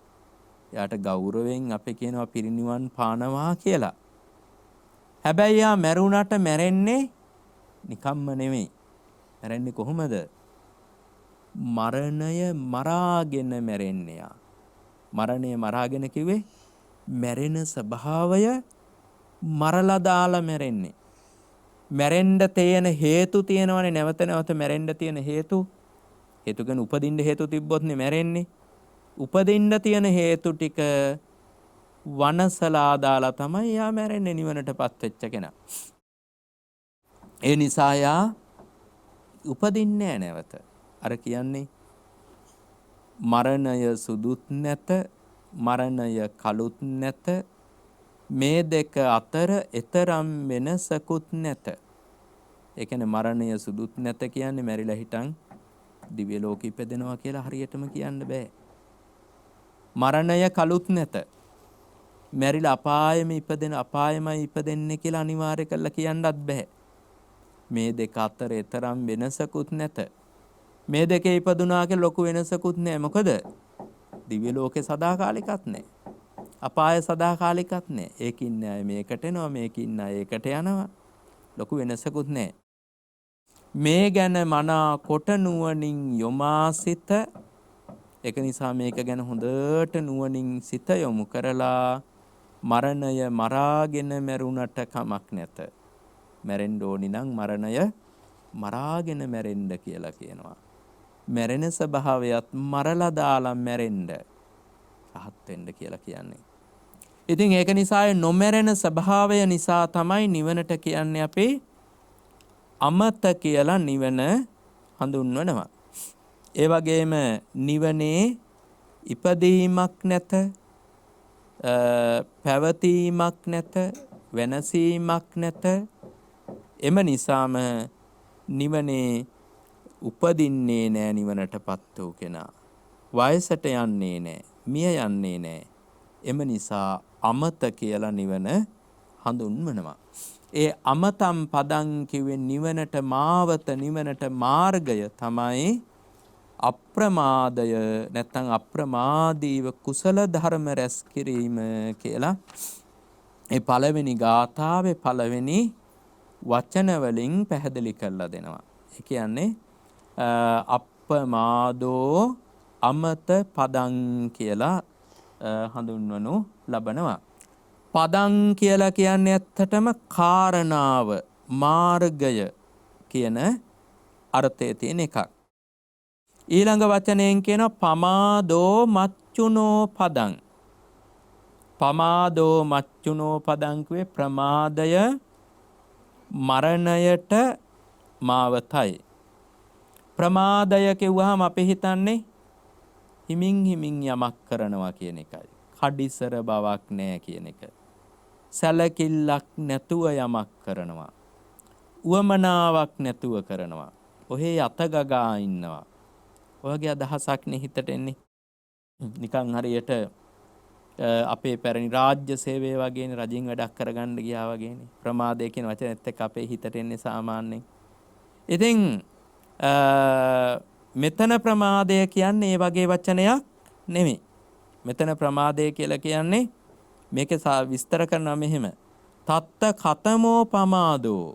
එයාට ගෞරවයෙන් අපි කියනවා පිරිනිවන් පානවා කියලා. හැබැයි යා මැරුණට මැරෙන්නේ නිකම්ම නෙමෙයි. මැරෙන්නේ කොහොමද? මරණය මරාගෙන මැරෙන්නේ යා. මරණය මරාගෙන කිව්වේ මැරෙන ස්වභාවය මරලා දාලා මැරෙන්නේ. මැරෙන්න තියෙන හේතු තියෙනවනේ, නැවත නැවත මැරෙන්න තියෙන හේතු. හේතු කියන්නේ උපදින්න හේතු තිබ්බොත් නේ මැරෙන්නේ. උපදින්න තියෙන හේතු ටික වනසලා දාලා තමයි යා මැරෙන්නේ නිවනටපත් වෙච්ච කෙනා. ඒ නිසා යා උපදින්නේ නැවත. අර කියන්නේ මරණය සුදුත් නැත, මරණය කළුත් නැත, මේ දෙක අතර එතරම් වෙනසකුත් නැත. ඒ කියන්නේ මරණය සුදුත් නැත කියන්නේ මැරිලා හිටන් දිව්‍ය ලෝකෙ ඉපදෙනවා කියලා හරියටම කියන්න බෑ. මරණය කළුත් නැත. මැරිලා අපායමයි ඉපදෙන්නේ කියලා අනිවාර්ය කරලා කියන්නත් බෑ. මේ දෙක අතර එතරම් වෙනසකුත් නැත. මේ දෙකේ ඉපදුනා කියලා ලොකු වෙනසකුත් නැහැ. මොකද දිව්‍ය ලෝකේ සදාකාලිකත් නැහැ. අපාය සදාකාලිකත් නැහැ. ඒකින් නෑ මේකට එනවා, මේකින් නෑ ඒකට යනවා. ලොකු වෙනසකුත් නැහැ. මේ ගැන මනා කොට නුවණින් යොමා සිත, ඒක නිසා මේක ගැන හොඳට නුවණින් සිත යොමු කරලා මරණය මරාගෙන මැරුණට කමක් නැත. මැරෙන්න ඕනි නම් මරණය මරාගෙන මැරෙන්න කියලා කියනවා. මැරෙන ස්වභාවයත් මරලා දාලා මැරෙන්න රහත් වෙන්න කියලා කියන්නේ. ඉතින් ඒක නිසා නොමැරෙන ස්වභාවය නිසා තමයි නිවනට කියන්නේ අපි අමත කියලා නිවන හඳුන්වනවා. ඒ වගේම නිවනේ ඉපදීමක් නැත, පැවතීමක් නැත, වෙනසීමක් නැත. එම නිසාම නිවනේ උපදින්නේ නෑ නිවනටපත් වූ කෙනා. වයසට යන්නේ නෑ, මිය යන්නේ නෑ. එම නිසා අමත කියලා නිවන හඳුන්වනවා. ඒ අමතම් පදං කිව්වේ නිවනට මාවත, නිවනට මාර්ගය තමයි අප්‍රමාදය, නැත්නම් අප්‍රමාදීව කුසල ධර්ම රැස් කිරීම කියලා. ඒ පළවෙනි ගාථාවේ පළවෙනි වචන වලින් පැහැදිලි කරලා දෙනවා. ඒ කියන්නේ අප්පමාදෝ අමත පදං කියලා හඳුන්වනු ලබනවා. පදං කියලා කියන්නේ ඇත්තටම කාරණාව, මාර්ගය කියන අර්ථය තියෙන එකක්. ඊළඟ වචනයෙන් කියන පමාදෝ මච්චුනෝ පදං. පමාදෝ මච්චුනෝ පදං කියේ ප්‍රමාදය මරණයට මාවතයි. ප්‍රමාදය කිව්වහම අපි හිතන්නේ හිමින් හිමින් යමක් කරනවා කියන එකයි. කඩිසර බවක් නැහැ කියන එක. සැලකිල්ලක් නැතුව යමක් කරනවා. උවමනාවක් නැතුව කරනවා. ඔහේ අතගගා ඉන්නවා. ඔයගේ අදහසක් නේ හිතට එන්නේ. නිකන් හරියට අපේ පැරණි රාජ්‍ය සේවය වගේනේ, රජින් වැඩක් කරගන්න ගියා වගේනේ. ප්‍රමාදය කියන වචනේත් එක්ක අපේ හිතට එන්නේ සාමාන්‍යයෙන්. ඉතින් මෙතන ප්‍රමාදය කියන්නේ ඒ වගේ වචනයක් නෙමෙයි. මෙතන ප්‍රමාදය කියලා කියන්නේ මේක විස්තර කරනවා මෙහෙම. තත්ත කතමෝ පමාදෝ.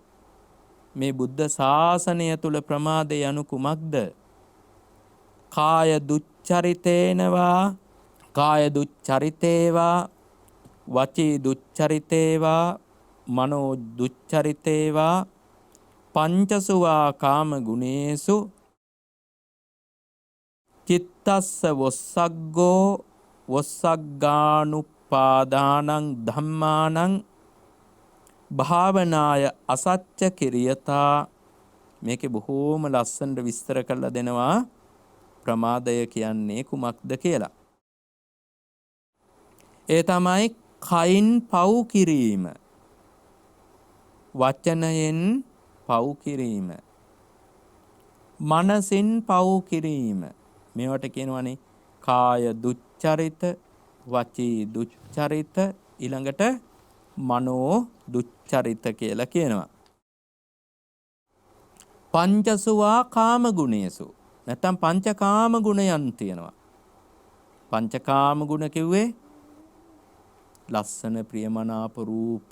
මේ බුද්ධ ශාසනය තුල ප්‍රමාදය යනු කුමක්ද? කාය දුච්චරිතේනවා, කාය දුච්චරිතේවා, වචී දුච්චරිතේවා, මනෝ දුච්චරිතේවා, පංචසුවා කාම ගුණේසු චිත්තස්ස වොස්සග්ගෝ වොස්සග්ගානුපාදානං ධම්මානං භාවනාය අසච්ච කිරියතා. මේකේ බොහෝම ලස්සනට විස්තර කරලා දෙනවා ප්‍රමාදය කියන්නේ කුමක්ද කියලා. ඒ තමයි කයින් පව් කිරීම, වචනයෙන් පව් කිරීම, මනසින් පව් කිරීම. මේවට කියනවනේ කාය දුච්චරිත, වචී දුච්චරිත, ඊළඟට මනෝ දුච්චරිත කියලා කියනවා. පංචසුවා කාම ගුණේසු, නැත්නම් පංචකාම ගුණයන් තියෙනවා. පංචකාම ගුණ කිව්වේ ලස්සන ප්‍රියමනාප රූප,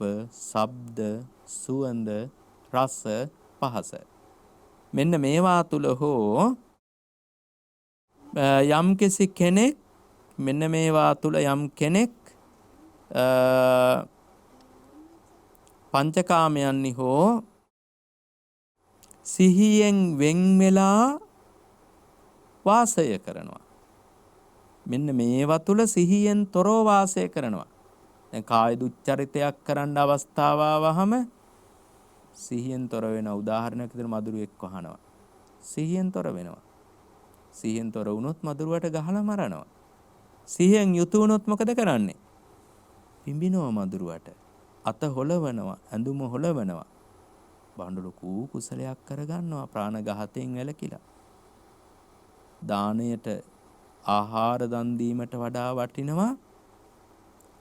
ශබ්ද, සුවඳ, රස, පහස. මෙන්න මේවා තුල හෝ යම්කිසි කෙනෙක්, මෙන්න මේවා තුල යම් කෙනෙක් පංචකාමයන්හි හෝ සිහියෙන් වෙන් වෙලා වාසය කරනවා. මෙන්න මේවා තුල සිහියෙන් තොරව වාසය කරනවා. දැන් කාය දුච්චරිතයක් කරන්න අවස්ථාව ආවහම සිහියෙන් තොර වෙන උදාහරණයක් විදිහට මදුරුවෙක් වහනවා. සිහියෙන් තොර වෙනවා. සිහියෙන් තොර වුණොත් මදුරුවට ගහලා මරනවා. සිහියෙන් යුතු වුණොත් මොකද කරන්නේ? පිඹිනවා මදුරුවට. අත හොලවනවා, ඇඳුම හොලවනවා. බණ්ඩ ලොකු කුසලයක් කරගන්නවා ප්‍රාණඝාතයෙන් වැළකීලා. දාණයට ආහාර දන් දීමට වඩා වටිනවා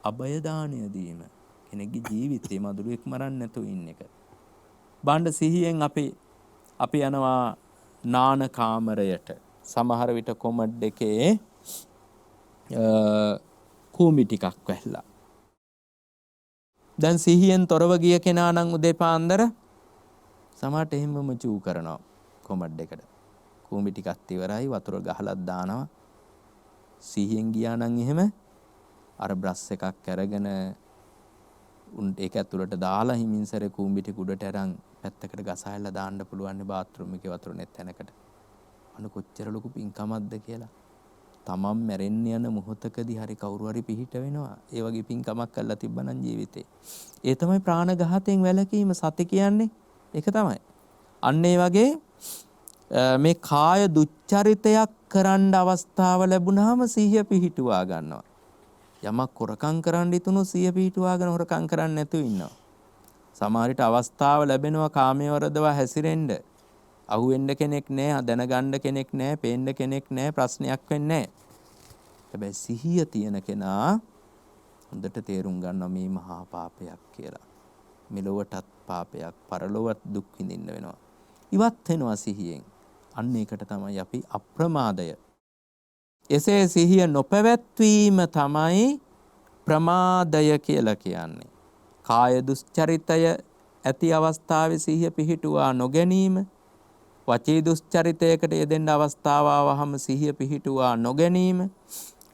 අභය දාණය දීම. කෙනෙක්ගේ ජීවිතේ මදුරුවෙක් මරන්න නැතුව ඉන්න එක. බණ්ඩ සිහියෙන් අපි යනවා නාන කාමරයට. සමහර විට කොමඩ් එකේ කූඹි ටිකක් වැහිලා. දැන් සිහියෙන් තොරව ගිය කෙනා නම් උදේ පාන්දර සමහරට එහෙමම චූ කරනවා කොමඩ් එකට. කූඹි ටිකක් ඉවරයි, වතුර ගහලා දානවා. සිහියෙන් ගියා නම් එහෙම අර බ්‍රස් එකක් අරගෙන උන්ට ඒක ඇතුළට දාලා හිමින්සරේ කූඹි ටික උඩට අරන් පැත්තකට ගසායලා දාන්න පුළුවන් බාත්රූම් එකේ වතුර නැත් තැනකට. අනු කොච්චර ලොකු පින්කමක්ද කියලා. තමන් මැරෙන්න යන මොහොතකදී හරි කවුරු හරි පිහිට වෙනවා. ඒ වගේ පින්කමක් කරලා තිබ්බනම් ජීවිතේ. ඒ තමයි ප්‍රාණඝාතයෙන් වැළකීම සති කියන්නේ. ඒක තමයි. අන්න ඒ වගේ මේ කාය දුච්චරිතයක් කරන්න අවස්ථාව ලැබුණාම සිහිය පිහිටුවා ගන්නවා. යමක් හොරකම් කරන්න ඉතුණු සිහිය පිහිටුවාගෙන හොරකම් කරන්න නැතුව ඉන්නවා. සමහර විට අවස්ථාව ලැබෙනවා කාමයේ වරදව හැසිරෙන්න. අහුවෙන්න කෙනෙක් නැහැ, දැනගන්න කෙනෙක් නැහැ, පේන්න කෙනෙක් නැහැ, ප්‍රශ්නයක් වෙන්නේ නැහැ. හැබැයි සිහිය තියෙන කෙනා හොඳට තේරුම් ගන්නවා මේ මහා පාපයක් කියලා. මෙලොවටත් පාපයක්, පරලොවත් දුක් විඳින්න වෙනවා. ඉවත් වෙනවා සිහියෙන්. අන්න ඒකට තමයි අපි අප්‍රමාදය. එසේ සිහිය නොපැවැත්වීම තමයි ප්‍රමාදය කියලා කියන්නේ. කාය දුස්චරිතය ඇති අවස්ථාවේ සිහිය පිහිටුවා නොගැනීම, වචී දුස්චරිතයකට යෙදෙන්න අවස්ථාව ආවහම සිහිය පිහිටුවා නොගැනීම,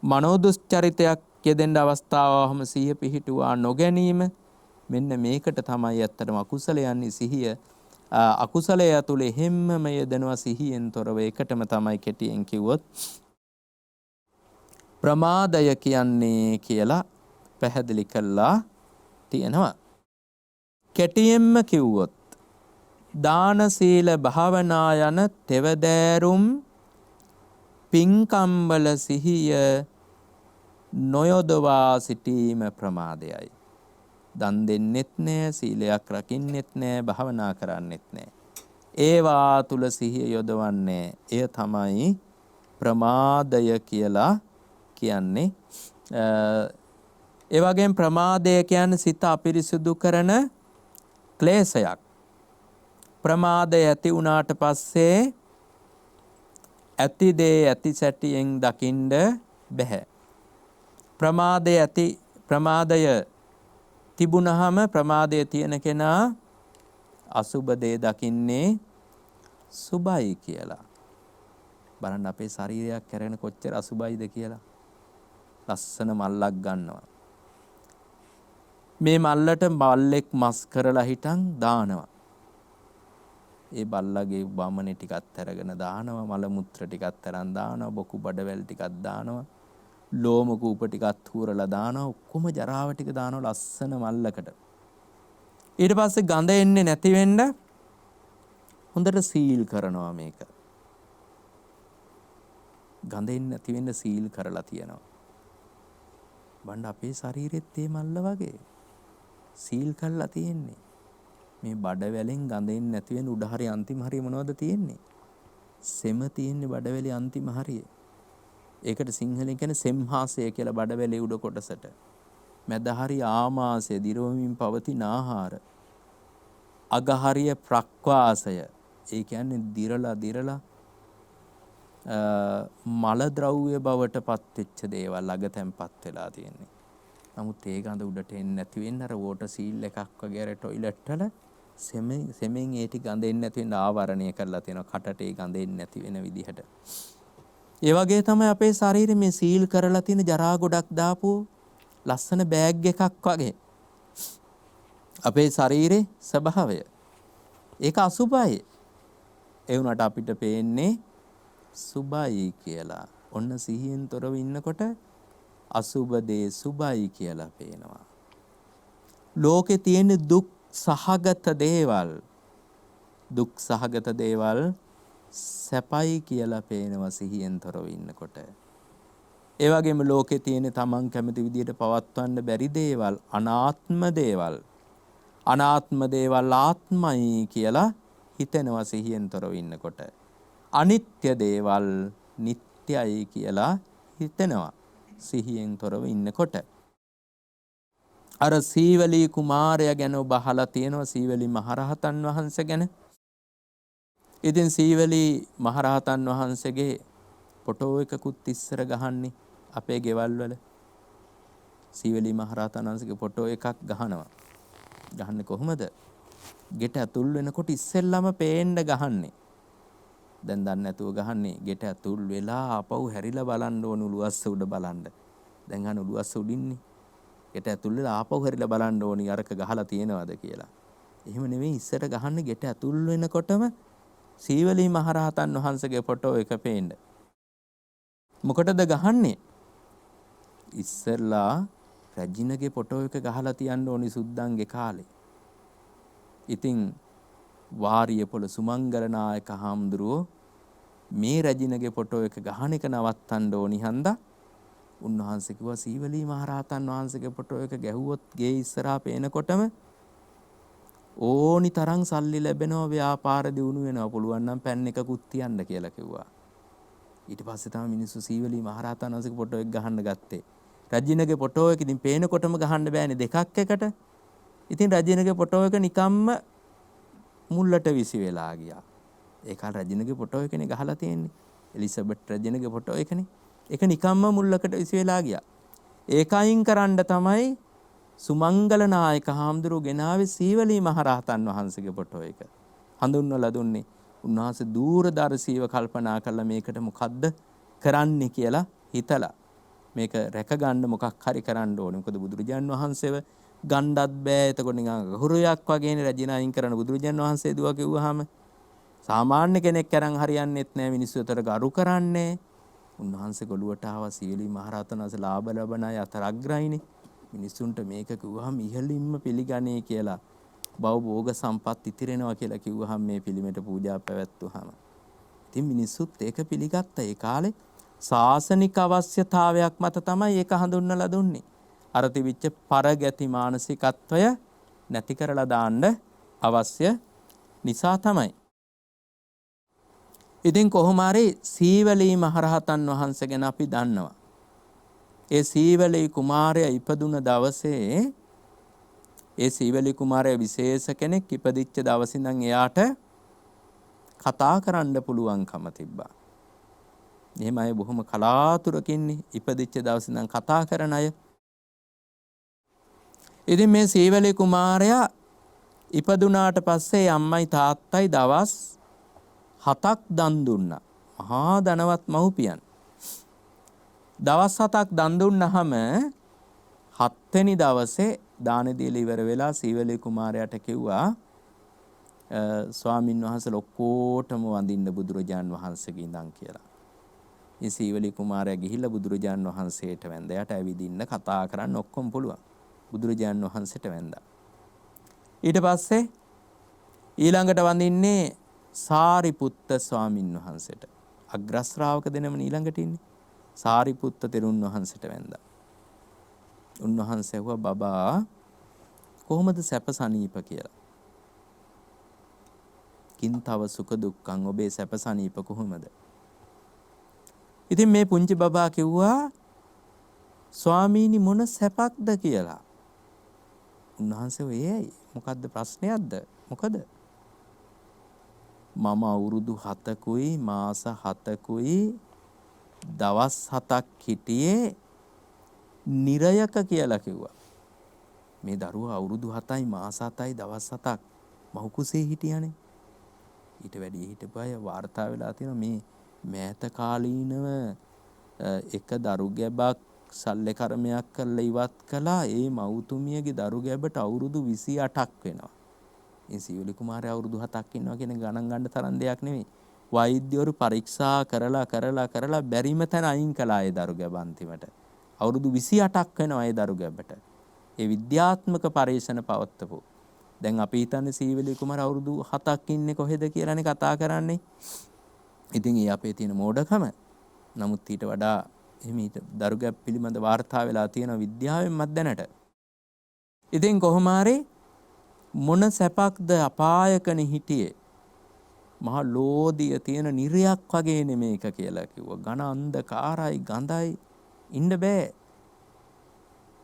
මනෝ දුස්චරිතයක් යෙදෙන්න අවස්ථාව ආවහම සිහිය පිහිටුවා නොගැනීම. මෙන්න මේකට තමයි ඇත්තටම අකුසලයන්හි සිහිය, අකුසලය තුල හැමම යෙදෙනවා සිහියෙන් තොරව. ඒකටම තමයි කෙටියෙන් කිව්වොත් ප්‍රමාදය කියන්නේ කියලා පැහැදිලි කළා තියෙනවා. කෙටියෙන්ම කිව්වොත් දාන සීල භාවනා යන තෙවදෑරුම් පින්කම්වල සිහිය නොයොදවා සිටීම ප්‍රමාදයයි. දන් දෙන්නෙත් නෑ, සීලයක් රකින්නෙත් නෑ, භාවනා කරන්නෙත් නෑ. ඒවා තුල සිහිය යොදවන්නේ. එය තමයි ප්‍රමාදය කියලා කියන්නේ. ඒ වගේම ප්‍රමාදය කියන්නේ සිත අපිරිසුදු කරන ක්ලේශයක්. ප්‍රමාදය ඇති වුණාට පස්සේ ඇති දේ ඇති සැටියෙන් දකින්න බෑ. ප්‍රමාදය තිබුණහම ප්‍රමාදයේ තියෙන කෙනා අසුබ දේ දකින්නේ සුබයි කියලා. බලන්න අපේ ශරීරයක් කරගෙන කොච්චර අසුබයිද කියලා. ලස්සන මල්ලක් ගන්නවා. මේ මල්ලට බල්ලෙක් මස් කරලා හිටන් දානවා. ඒ බල්ලගේ වමනේ ටිකක් අරගෙන දානවා, මල මුත්‍ර ටිකක් අරන් දානවා, බොකු බඩවැල් ටිකක් දානවා, ලෝම කූප ටිකක් හූරලා දානවා, ඔක්කොම ජරාව ටික දානවා ලස්සන මල්ලකට. ඊට පස්සේ ගඳ එන්නේ නැති වෙන්න හොඳට සීල් කරනවා මේක. ගඳ එන්නේ නැති වෙන්න සීල් කරලා තියනවා. බණ්ඩ අපේ ශරීරෙත් මේ මල්ල වගේ සීල් කරලා තියෙන්නේ. මේ බඩවැලෙන් ගඳ එන්නේ නැති වෙන උඩ හරිය අන්තිම හරිය මොනවද තියෙන්නේ? සෙම තියෙන්නේ බඩවැලේ අන්තිම හරිය. ඒකට සිංහලෙන් කියන්නේ සෙම්හාසය කියලා බඩවැලේ උඩ කොටසට. මැද හරිය ආමාශය දිරවමින් පවතින ආහාර. අග හරිය ප්‍රක්වාසය. ඒ කියන්නේ දිරලා මල ද්‍රව්‍ය බවට පත් වෙච්ච දේවල් අග තැම්පත් වෙලා තියෙන්නේ. නමුත් ඒ ගඳ උඩට එන්නේ නැති වෙන්න අර වෝටර් සීල් එකක් වගේ අර টয়ලට් වල සෙමෙන් ඒ ටික ගඳ එන්නේ නැති වෙන්න ආවරණය කරලා තියෙනවා. කටට ඒ ගඳ එන්නේ නැති වෙන විදිහට. ඒ වගේ තමයි අපේ ශරීරෙ මේ සීල් කරලා තියෙන ජරා ගොඩක් දාපු ලස්සන බෑග් එකක් වගේ. අපේ ශරීරේ ස්වභාවය. ඒක අසුභයි. ඒ වුණාට අපිට පේන්නේ සුභයි කියලා. ඔන්න සිහියෙන් තොරව ඉන්නකොට අසුභ දේ සුභයි කියලා පේනවා. ලෝකේ තියෙන දුක් සහගත දේවල් සැපයි කියලා පේනවා සිහියෙන් තොරව ඉන්නකොට. ඒ වගේම ලෝකේ තියෙන තමන් කැමති විදිහට පවත්වන්න බැරි දේවල් අනාත්ම දේවල් ආත්මයි කියලා හිතෙනවා සිහියෙන් තොරව ඉන්නකොට. අනිත්‍ය දේවල් නිට්ටයයි කියලා හිතෙනවා සිහියෙන් තොරව ඉන්නකොට. අර සීවලී කුමාරයා ගැන ඔබ අහලා තියෙනවා, සීවලී මහරහතන් වහන්සේ ගැන. ඉතින් සීවලී මහරහතන් වහන්සේගේ ෆොටෝ එකකුත් ඉස්සර ගහන්නේ අපේ ගෙවල් වල. සීවලී මහරහතන් වහන්සේගේ ෆොටෝ එකක් ගහනවා. ගහන්නේ කොහොමද? ගෙට ඇතුල් වෙනකොට ඉස්සෙල්ලාම පේන්න ගහන්නේ. දැන් දන්නේ නැතුව ගහන්නේ. ගෙට ඇතුල් වෙලා ආපහු හැරිලා බලන්න ඕන උළුස්ස උඩ බලන්න. දැන් අන උළුස්ස උඩින්නේ. ගෙට ඇතුල් වෙලා ආපහු හැරිලා බලන්න ඕනි අරක ගහලා තියෙනවද කියලා. එහෙම නෙවෙයි, ඉස්සර ගහන්නේ ගෙට ඇතුල් වෙනකොටම සීවලී මහරහතන් වහන්සේගේ ෆොටෝ එක පේන්න. මොකටද ගහන්නේ? ඉස්සෙල්ලා රජිනගේ ෆොටෝ එක ගහලා තියන්න ඕනි සුද්දන්ගේ කාලේ. ඉතින් වාරියපොළ සුමංගල නායක හාමුදුරුවෝ මේ රජිනගේ ෆොටෝ එක ගහන එක නවත්තන්න ඕනි හන්දා උන්වහන්සේ කිව්වා සීවලී මහරහතන් වහන්සේගේ ෆොටෝ එක ගැහුවොත් ගේ ඉස්සරහා පේනකොටම ඕනි තරම් සල්ලි ලැබෙනවා, ව්‍යාපාර දියුණු වෙනවා, පුළුවන් නම් පෑන් එකකුත් තියන්න කියලා කිව්වා. ඊට පස්සේ තමයි මිනිස්සු සීවලී මහරහතන් වහන්සේගේ ෆොටෝ එක ගහන්න ගත්තේ. රජිනගේ ෆොටෝ එක ඉතින් පේනකොටම ගහන්න බෑනේ දෙකක් එකට. ඉතින් රජිනගේ ෆොටෝ එක නිකම්ම මුල්ලට විසි වෙලා ගියා. ඒ කාලේ රජිනගේ ෆොටෝ එකනේ ගහලා තියෙන්නේ. එලිසබෙත් රජිනගේ ෆොටෝ එකනේ. ඒක නිකම්ම මුල්ලකට විසි වෙලා ගියා. ඒකයින් කරන්න තමයි සුමංගල නායක හාමුදුරුවෝ ගෙනාවේ සීවලී මහරහතන් වහන්සේගේ ෆොටෝ එක. හඳුන්වලා දුන්නේ. උන්වහන්සේ දූරදර්ශීව කල්පනා කළා මේකට මොකද්ද කරන්නේ කියලා හිතලා. මේක රැක ගන්න මොකක් හරි කරන්න ඕනේ. මොකද බුදුරජාන් වහන්සේව ගණ්ඩත් බෑ. එතකොට නිකන් ගහුරයක් වගේනේ රජින අයින් කරන බුදුරජාන් වහන්සේ දුවා කිව්වහම සාමාන්‍ය කෙනෙක් කරන් හරියන්නේත් නෑ. මිනිස්සු අතර ගරු කරන්නේ. උන්වහන්සේ ගොළුවට ආවා සීවලී මහරහතන් වහන්සේ ලාභ ලබන අය අතර අග්‍රයිනේ. මිනිස්සුන්ට මේක කිව්වහම ඉහළින්ම පිළිගන්නේ කියලා. භවභෝග සම්පත් ඉතිරෙනවා කියලා කිව්වහම මේ පිළිමයට පූජා පැවැත්වුවාම. ඉතින් මිනිස්සුත් ඒක පිළිගත්තා. ඒ කාලේ ශාසනික අවශ්‍යතාවයක් මත තමයි ඒක හඳුන්වලා දුන්නේ. අර තිබිච්ච පරගැති මානසිකත්වය නැති කරලා දාන්න අවශ්‍ය නිසා තමයි. ඉතින් කොහොම හරි සීවලී මහරහතන් වහන්සේ ගැන අපි දන්නවා. ඒ සීවලී කුමාරයා ඉපදුන දවසේ ඒ සීවලී කුමාරයා විශේෂ කෙනෙක්. ඉපදිච්ච දවසේ ඉඳන් එයාට කතා කරන්න පුළුවන්කම තිබ්බා. එහෙම අය බොහොම කලාතුරකින් ඉපදිච්ච දවසේ ඉඳන් කතා කරන අය. ඉතින් මේ සීවලී කුමාරයා ඉපදුනාට පස්සේ අම්මයි තාත්තයි දවස් 7ක් දන් දුන්නා. මහා ධනවත් මව්පියන්. දවස් 7ක් දන් දුන්නාම 7 වෙනි දවසේ දාන දීලා ඉවර වෙලා සීවලී කුමාරයාට කිව්වා ස්වාමින් වහන්සේලා ඔක්කොටම වඳින්න බුදුරජාන් වහන්සේගේ ඉඳන් කියලා. මේ සීවලී කුමාරයා ගිහිල්ලා බුදුරජාන් වහන්සේට වැඳ. යට ඇවිදින්න කතා කරන්න ඔක්කොම පුළුවන්. බුදුරජාන් වහන්සේට වැඳා. ඊට පස්සේ ඊළඟට වඳින්නේ සාරිපුත්ත ස්වාමින් වහන්සේට. අග්‍ර ශ්‍රාවක දෙනම ඊළඟට ඉන්නේ. සාරිපුත්ත තෙරුන් වහන්සේට වැඳා. උන්වහන්සේ වුණා බබා කොහොමද සැප සනීප කියලා. කින්තව සුඛ දුක්ඛං ඔබේ සැප සනීප කොහොමද? ඉතින් මේ පුංචි බබා කිව්වා ස්වාමීනි මොන සැපක්ද කියලා. උන්වහන්සේ "ඒයි මොකද්ද ප්‍රශ්නයක්ද? මොකද? මම අවුරුදු 7කුයි මාස 7කුයි දවස් 7ක් හිටියේ නිරයක" කියලා කිව්වා. මේ දරුවා අවුරුදු 7යි මාස 7යි දවස් 7ක් මව් කුසේ හිටියානේ. ඊට වැඩි හිටපු අය වාර්තා වෙලා තියෙනවා මේ මෑත කාලීනව එක දරු ගැබක් සල්ලේ කර්මයක් කරලා ඉවත් කළා. ඒ මව්තුමියගේ දරු ගැබට අවුරුදු 28ක් වෙනවා. ඒ සීවලී කුමාරයා අවුරුදු 7ක් ඉන්නවා කියන ගණන් ගන්න තරම් දෙයක් නෙවෙයි. වෛද්‍යවරු පරීක්ෂා කරලා බැරිම තැන අයින් කළා ඒ දරු ගැබ අන්තිමට. අවුරුදු 28ක් වෙනවා ඒ දරු ගැබට. ඒ විද්‍යාත්මක පරීක්ෂණ පවත්වපු. දැන් අපි හිතන්නේ සීවලී කුමාර අවුරුදු 7ක් ඉන්නේ කොහෙද කියලානේ කතා කරන්නේ. ඉතින් ඒ අපේ තියෙන මෝඩකම. නමුත් ඊට වඩා එහෙම දරු ගැබ් පිළිබඳ වාර්තා වෙලා තියෙන විද්‍යාවෙන්වත් දැනට. ඉතින් කොහොම හරි මොන සැපක්ද අපායකනේ හිටියේ. මහා ලෝදිය තියෙන නිරයක් වගේ නෙමේක කියලා කිව්වා. ඝන අන්ධකාරයි ගඳයි ඉන්න බෑ.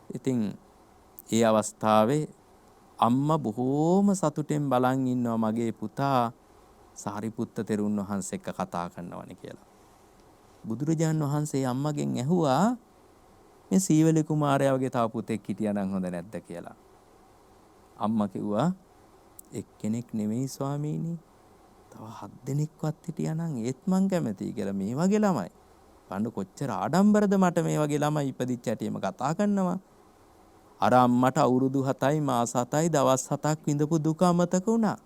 ඉතින් ඒ අවස්ථාවේ අම්මා බොහෝම සතුටෙන් බලන් ඉන්නවා මගේ පුතා සාරිපුත්ත තෙරුන් වහන්සේ එක්ක කතා කරනවනේ කියලා. බුදුරජාන් වහන්සේ අම්මගෙන් ඇහුවා මේ සීවලී කුමාරයා වගේ තව පුතෙක් හිටියා නම් හොඳ නැද්ද කියලා. අම්මා කිව්වා එක්කෙනෙක් නෙමෙයි ස්වාමීනි. තව 7 දෙනෙක්වත් හිටියා නම් ඒත් මං කැමතියි කියලා. මේ වගේ ළමයි. බලන්න කොච්චර ආඩම්බරද මට මේ වගේ ළමයි ඉපදිච්ච හැටිම කතා කරනවා. අර අම්මට අවුරුදු 7යි මාස 7යි දවස් 7ක් විඳපු දුක අමතක වුණා.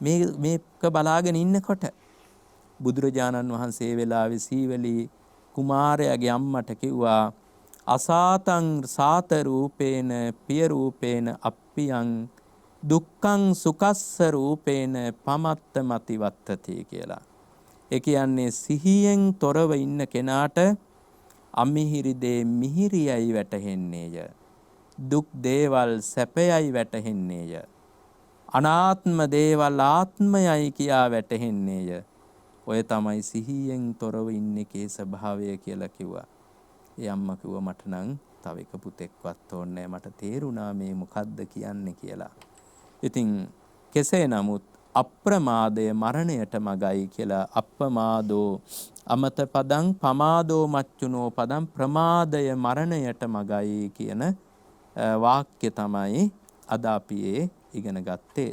මේක බලාගෙන ඉන්නකොට බුදුරජාණන් වහන්සේ වෙලාවේ සීවලී කුමාරයාගේ අම්මට කිව්වා අසාතං සාත රූපේන පිය රූපේන අප්පියං දුක්ඛං සුකස්ස රූපේන පමත්ත මති වත්තති කියලා. ඒ කියන්නේ සිහියෙන් තොරව ඉන්න කෙනාට අමිහිරි දේ මිහිරියයි වැටහෙන්නේය. දුක් දේවල් සැපයයි වැටහෙන්නේය. අනාත්ම දේවල් ආත්මයයි කියා වැටහෙන්නේය. ඔය තමයි සිහියෙන් තොරව ඉන්නේ කේ ස්වභාවය කියලා කිව්වා. ඒ අම්මා කිව්වා මට නම් තව එක පුතෙක්වත් ඕනේ මට තේරුණා මේ මොකද්ද කියන්නේ කියලා. ඉතින් කෙසේ නමුත් අප්‍රමාදය මරණයට මගයි කියලා අප්‍රමාදෝ අමත පදං පමාදෝ මච්චුනෝ පදං ප්‍රමාදය මරණයට මගයි කියන වාක්‍ය තමයි අද අපි ඉගෙන ගත්තේ.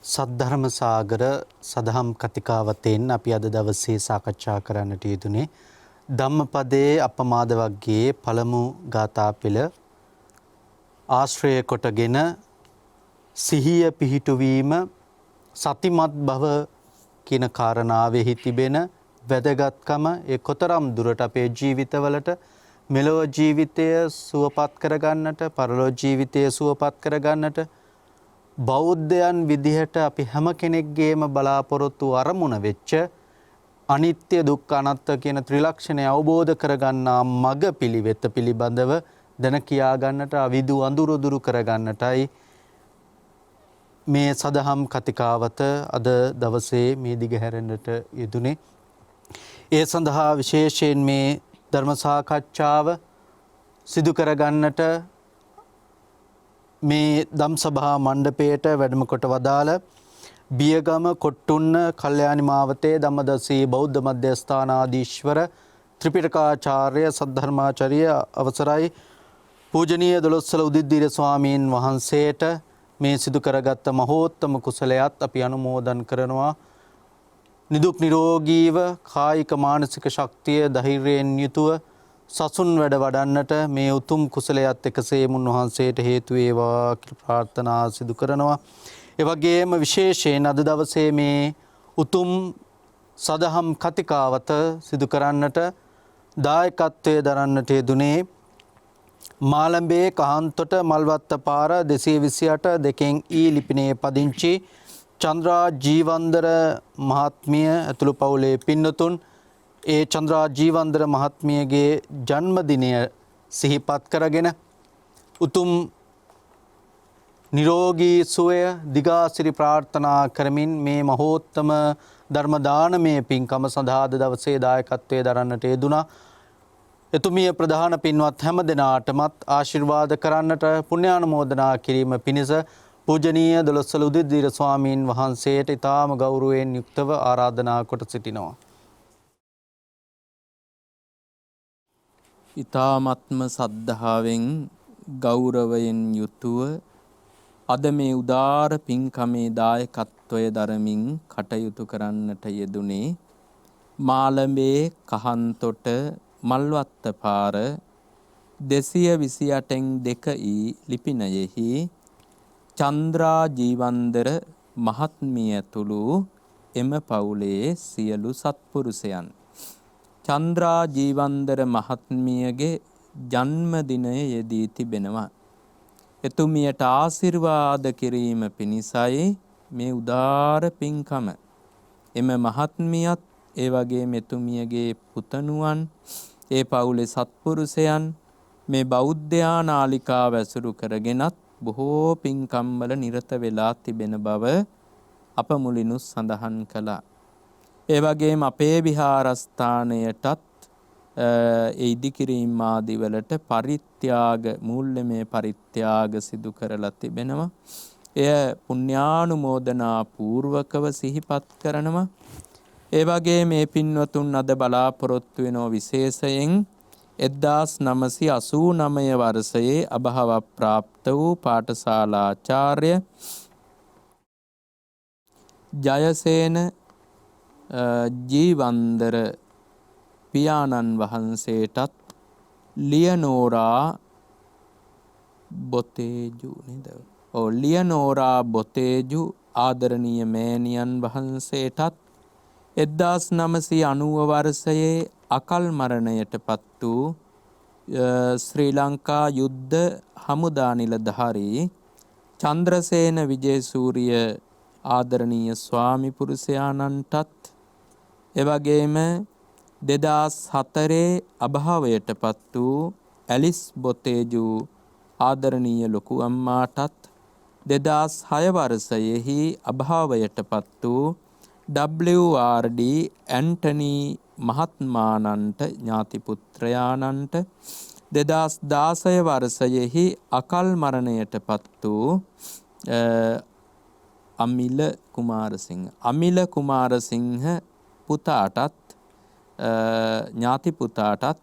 සද්ධර්ම සාගර සදහම් කතිකාවතෙන් අපි අද දවසේ සාකච්ඡා කරන්නට යෙදුනේ ධම්මපදයේ අපමාද වර්ගයේ පළමු ගාථා පෙළ ආශ්‍රය කොටගෙන සිහිය පිහිටුවීම සතිමත් බව කියන කාරණාවෙහි තිබෙන වැදගත්කම ඒ කොතරම් දුරට අපේ ජීවිතවලට මෙලොව ජීවිතය සුවපත් කරගන්නට පරලොව ජීවිතය සුවපත් කරගන්නට බෞද්ධයන් විදිහට අපි හැම කෙනෙක්ගේම බලාපොරොත්තු අරමුණ වෙච්ච අනිත්‍ය දුක්ඛ අනාත්ම කියන ත්‍රිලක්ෂණය අවබෝධ කරගන්නා මඟ පිළිවෙත පිළිබඳව දැන කියා ගන්නට අවිදු අඳුරු දුරු කරගන්නටයි මේ සදහම් කතිකාවත අද දවසේ මේ දිගහැරෙන්නට යෙදුනේ. ඒ සඳහා විශේෂයෙන් මේ ධර්ම සාකච්ඡාව සිදු කරගන්නට මේ ධම්සභා මණ්ඩපයට වැඩම කොට වදාළ බියගම කොට්ටුන්න කල්යාණි මාවතේ ධම්මදසී බෞද්ධ මධ්‍යස්ථානාධීශ්වර ත්‍රිපිටකාචාර්ය සද්ධර්මාචාර්ය අවසරයි පූජනීය දොළොස්වල උදිද්දීර ස්වාමීන් වහන්සේට මේ සිදු කරගත්ත මහෝත්තම කුසලයත් අපි අනුමෝදන් කරනවා. නිදුක් නිරෝගීව කායික මානසික ශක්තිය ධෛර්යයෙන් යුතුව සසුන් වැඩ වඩන්නට මේ උතුම් කුසලයත් එකසේම උන්වහන්සේට හේතු වේවා කියලා ප්‍රාර්ථනා සිදු කරනවා. ඒ වගේම විශේෂයෙන් අද දවසේ මේ උතුම් සදහම් කතිකාවත සිදු කරන්නට දායකත්වයේ දරන්නට යෙදුනේ මාලඹේ කහන්තොට මල්වත්ත පාර 228 දෙකෙන් ඊ ලිපිනේ පදිංචි චන්ද්‍රා ජීවන්දර මහත්මිය ඇතුළු පවුලේ පින්නතුන් ඒ චන්ද්‍රා ජීවන්දර මහත්මියගේ ජන්මදිනය සිහිපත් කරගෙන උතුම් නිරෝගී සුවය දිගාසිරි ප්‍රාර්ථනා කරමින් මේ මහෝත්තම ධර්ම දානමය පින්කම සඳහා අද දවසේ දායකත්වයේ දරන්නට යෙදුණා. එතුමිය ප්‍රධාන පින්වත් හැම දෙනාටමත් ආශිර්වාද කරන්නට පුණ්‍යානුමෝදනා කිරීම පිණිස පූජනීය දොළොස්වල උදිද්දීර ස්වාමීන් වහන්සේට ඊටාම ගෞරවයෙන් යුක්තව ආරාධනා කොට සිටිනවා. ඊ타ත්ම සද්ධාවෙන් ගෞරවයෙන් යුතුව අද මේ උදාර පින්කමේ දායකත්වය දරමින් කටයුතු කරන්නට යෙදුනේ මාලඹේ කහන්තොට මල්වත්ත පාර 228න් 2 ලිපිනයෙහි චන්ද්‍රා ජීවන්දර මහත්මිය ඇතුළු එම පවුලේ සියලු සත්පුරුෂයන්. චන්ද්‍රා ජීවන්දර මහත්මියගේ ජන්මදිනය යෙදී තිබෙනවා. එතුමියට ආශිර්වාද කිරීම පිණිසයි මේ උදාර පින්කම. එම මහත්මියත් ඒ වගේ මෙතුමියගේ පුතණුවන් ඒ පවුලේ සත්පුරුෂයන් මේ බෞද්ධයා නාලිකාව ඇසුරු කරගෙනත් බොහෝ පින්කම් වල නිරත වෙලා තිබෙන බව අප මුලිනුත් සඳහන් කළා. ඒ වගේම අපේ විහාරස්ථානයටත් ඉදිකිරීම් ආදී වලට පරිත්‍යාග මූල්‍යමය පරිත්‍යාග සිදු කරලා තිබෙනවා. එය පුණ්‍යානුමෝදනා පූර්වකව සිහිපත් කරනවා. ඒ වගේ මේ පින්වතුන් අද බලාපොරොත්තු වෙනෝ විශේෂයෙන් 1989 වර්ෂයේ අභාව ප්‍රාප්ත වූ පාඨශාලාචාර්ය ජයසේන ජීවන්දර පියාණන් වහන්සේටත් ලියනෝරා බොතේජු නේද? ලියනෝරා බොතේජු ආදරණීය මෑණියන් වහන්සේටත් 1990 වර්ෂයේ අකල් මරණයටපත් වූ ශ්‍රී ලංකා යුද්ධ හමුදා නිලධාරී චන්ද්‍රසේන විජේසූරිය ආදරණීය ස්වාමි පුරුෂයාණන්ටත් එවැගේම 2004 අභාවයටපත් වූ ඇලිස් බොතේජු ආදරණීය ලොකු අම්මාටත් 2006 වර්ෂයේහි අභාවයටපත් වූ WRD ඇන්ටනි මහත්මාණන්ට ඥාති පුත්‍රයාණන්ට 2016 වර්ෂයේහි අකල් මරණයටපත් වූ අමිල කුමාරසිංහ පුතාටත් ඥාති පුතාටත්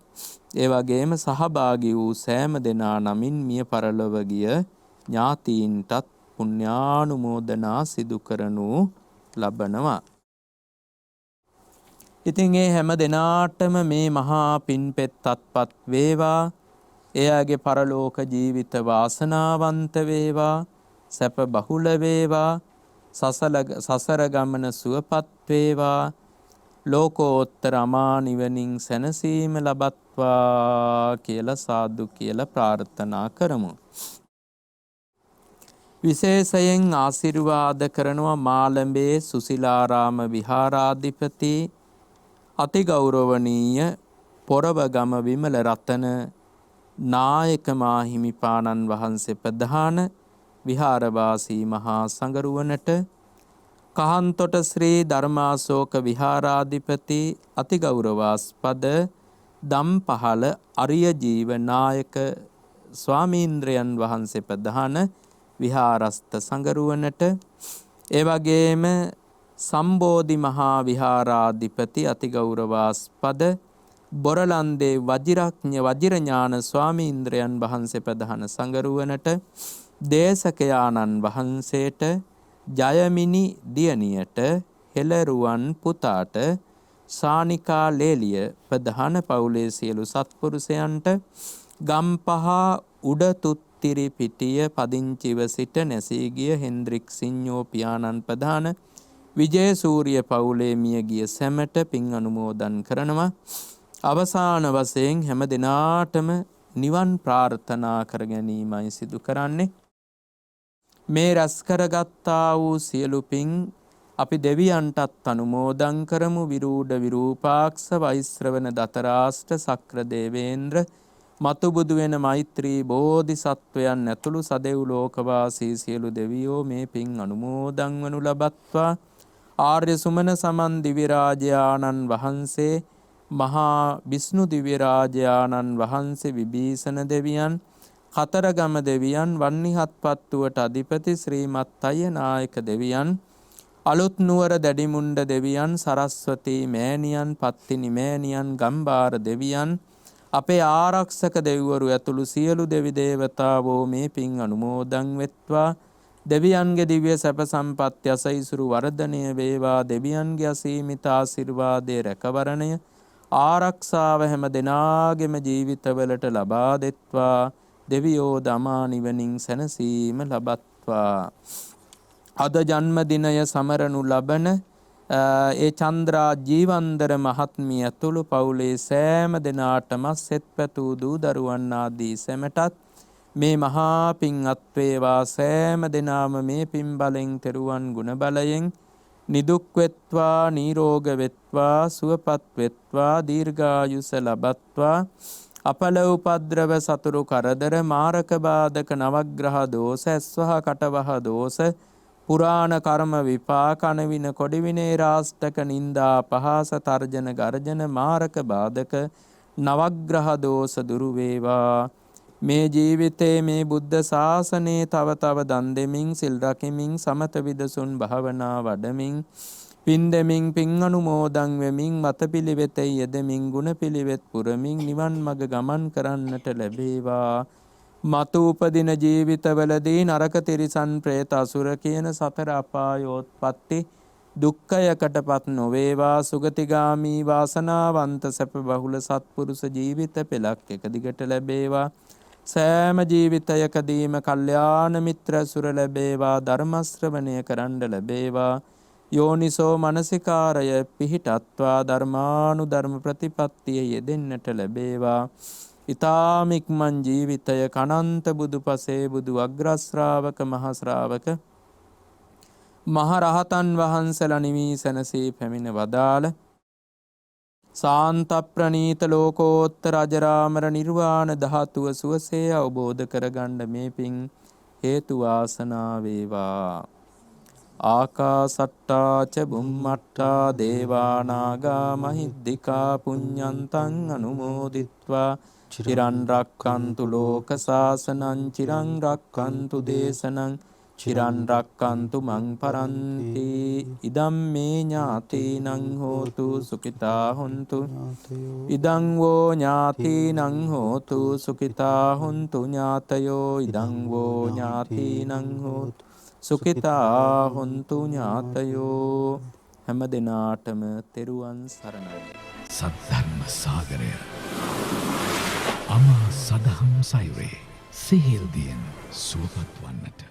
ඒ වගේම සහභාගී වූ සෑම දෙනා නමින් මිය පරලොව ගිය ඥාතීන්ටත් පුණ්‍යානුමෝදනා සිදු කරනු ලබනවා. ඉතින් ඒ හැම දෙනාටම මේ මහා පින්පෙත් අත්පත් වේවා. එයාගේ පරලෝක ජීවිත වාසනාවන්ත වේවා. සැප බහුල වේවා. සසර ගමන සුවපත් වේවා. ලෝකෝත්තර අමා නිවනින් සැනසීම ලබත්වා කියලා සාදු කියලා ප්‍රාර්ථනා කරමු. විශේෂයෙන් ආශිර්වාද කරනවා මාලඹේ සුසිලාරාම විහාරාධිපති අතිගෞරවනීය පොරවගම විමල රතන නායක මාහිමිපාණන් වහන්සේ ප්‍රධාන විහාරවාසී මහා සංඝරුවනට කහන්තොට ශ්‍රී ධර්මාශෝක විහාරාධිපති අතිගෞරවාස්පද දම්පහළ අරිය ජීව නායක ස්වාමීන්ද්‍රයන් වහන්සේ ප්‍රධාන විහාරස්ත සංඝරුවනට ඒ වගේම සම්බෝධි මහා විහාරාධිපති අතිගෞරවාස්පද බොරලන්දේ වජිරඥ වජිරඥාන ස්වාමීන්ද්‍රයන් වහන්සේ ප්‍රධාන සංගරුවනට, දේශකයාණන් වහන්සේට, ජයමිනි දියණියට, හෙළරුවන් පුතාට, සානිකා ලේලිය ප්‍රධාන පවුලේ සියලු සත්පුරුෂයන්ට, ගම්පහ උඩතුත්තිරි පිටිය පදිංචිව සිට නැසී ගිය හෙන්ද්‍රික් සිඤ්ඤෝ පියාණන් ප්‍රධාන විජේසූරිය පවුලේ මියගිය සැමට පින් අනුමෝදන් කරනවා. අවසාන වශයෙන් හැම දිනාටම නිවන් ප්‍රාර්ථනා කර ගැනීමයි සිදු කරන්නේ. මේ රැස් කරගත්තා වූ සියලු පින් අපි දෙවියන්ටත් අනුමෝදන් කරමු. විරූඪ විරූපාක්ෂ වෛශ්‍රවණ දතරාෂ්ට සක්‍ර දේවේන්ද්‍ර මතු බුදු වෙන මෛත්‍රී බෝධිසත්වයන් ඇතුළු සදෙව් ලෝකවාසී සියලු දෙවියෝ මේ පින් අනුමෝදන් වනු ලබත්වා. ආර්ය සුමන සමන් දිව්‍ය රාජානන් වහන්සේ, මහා විෂ්ණු දිව්‍ය රාජානන් වහන්සේ, විභීෂණ දෙවියන්, කතරගම දෙවියන්, වන්නිහත්පත්තුවට අධිපති ශ්‍රීමත් අයනායක දෙවියන්, අලුත් නුවර දැඩිමුණ්ඩ දෙවියන්, සරස්වතී මෑණියන්, පත්තිනි මෑණියන්, ගම්බාර දෙවියන්, අපේ ආරක්ෂක දෙවිවරු ඇතුළු සියලු දෙවි දේවතාවෝ මේ පින් අනුමෝදන් වෙත්වා. දෙවියන්ගේ දිව්‍ය සැප සම්පත් යසයිසුරු වර්ධනය වේවා. දෙවියන්ගේ අසීමිත ආශිර්වාදයේ රැකවරණය ආරක්ෂාව හැම දෙනාගේම ජීවිතවලට ලබා දෙත්වා. දෙවියෝ දමා නිවනින් සැනසීම ලබත්වා. අද ජන්මදිනය සමරනු ලබන ඒ චන්ද්‍රා ජීවන්දර මහත්මිය ඇතුළු පවුලේ සෑම දෙනාටම සෙත් පැතූ දූ දරුවන් ආදී සැමටත් මේ මහා පින් අත්වේවා. සෑම දෙනාම මේ පින් බලෙන් තෙරුවන් ගුණ බලයෙන් නිදුක් වෙත්වා, නිරෝග වෙත්වා, සුවපත් වෙත්වා, දීර්ඝායුෂ ලබත්වා. අපල උපද්‍රව සතුරු කරදර මාරක බාධක නවග්‍රහ දෝෂ ඇස්වහ කටවහ දෝෂ පුරාණ කර්ම විපාක අනවින කොඩිවිනේ රාෂ්ටක නින්දා පහස තර්ජන ගර්ජන මාරක බාධක නවග්‍රහ දෝෂ දුරු වේවා. මේ ජීවිතේ මේ බුද්ධ ශාසනයේ තව තව දන් දෙමින්, සිල් රකිමින්, සමත විදසුන් භාවනා වඩමින්, පින් දෙමින්, පින් අනුමෝදන් වෙමින්, මතපිලිවෙතේ යෙදමින්, ගුණ පිළිවෙත් පුරමින් නිවන් මඟ ගමන් කරන්නට ලැබේවා. මතු උපදින ජීවිතවලදී නරක තිරිසන් ප්‍රේත අසුර කියන සතර අපායෝත්පත්ති දුක්ඛයකටපත් නොවේවා. සුගතිගාමී වාසනාවන්ත සැප බහුල සත්පුරුෂ ජීවිත පෙළක් එක දිගට ලැබේවා. සෑම ජීවිතයකදීම කල්යාණ මිත්‍ර සුර ලැබේවා. ධර්ම ශ්‍රවණය කරන්න ලැබේවා. යෝනිසෝ මනසිකාරය පිහිටත්වා ධර්මානුධර්ම ප්‍රතිපත්තිය යෙදෙන්නට ලැබේවා. ඉතාම ඉක්මන් ජීවිතයක අනන්ත බුදු පසේ බුදු අග්‍රශ්‍රාවක මහශ්‍රාවක මහරහතන් වහන්සේලා නිවී සැනසී පැමිණ වදාළ සාන්ත ප්‍රණීත ලෝකෝත්තර අජරාමර නිර්වාණ ධාතුව සුවසේ අවබෝධ කරගන්න මේ පින් හේතු වාසනා වේවා. ආකාසට්ටා ච බුම්මට්ටා දේවා නාග මහිද්దికා පුඤ්ඤන්තං අනුමෝදිත්වා චිරන් රක්ඛන්තු ලෝක සාසනං චිරන් රක්ඛන්තු දේශනං චිරන් රක්ඛන්තු මං පරන්ති. ඉදම් මේ ඥාතීනං හෝතු සුඛිතා හොන්තු. ඉදං වෝ ඥාතීනං හෝතු සුඛිතා හොන්තු ඥාතයෝ. ඉදං වෝ ඥාතීනං හෝතු සුඛිතා හොන්තු ඥාතයෝ. හැම දිනාටම තෙරුවන් සරණයි. සද්ධර්ම සාගරය අමා සදහම් සයුරේ සිහිල් දියෙන් සුවපත් වන්නට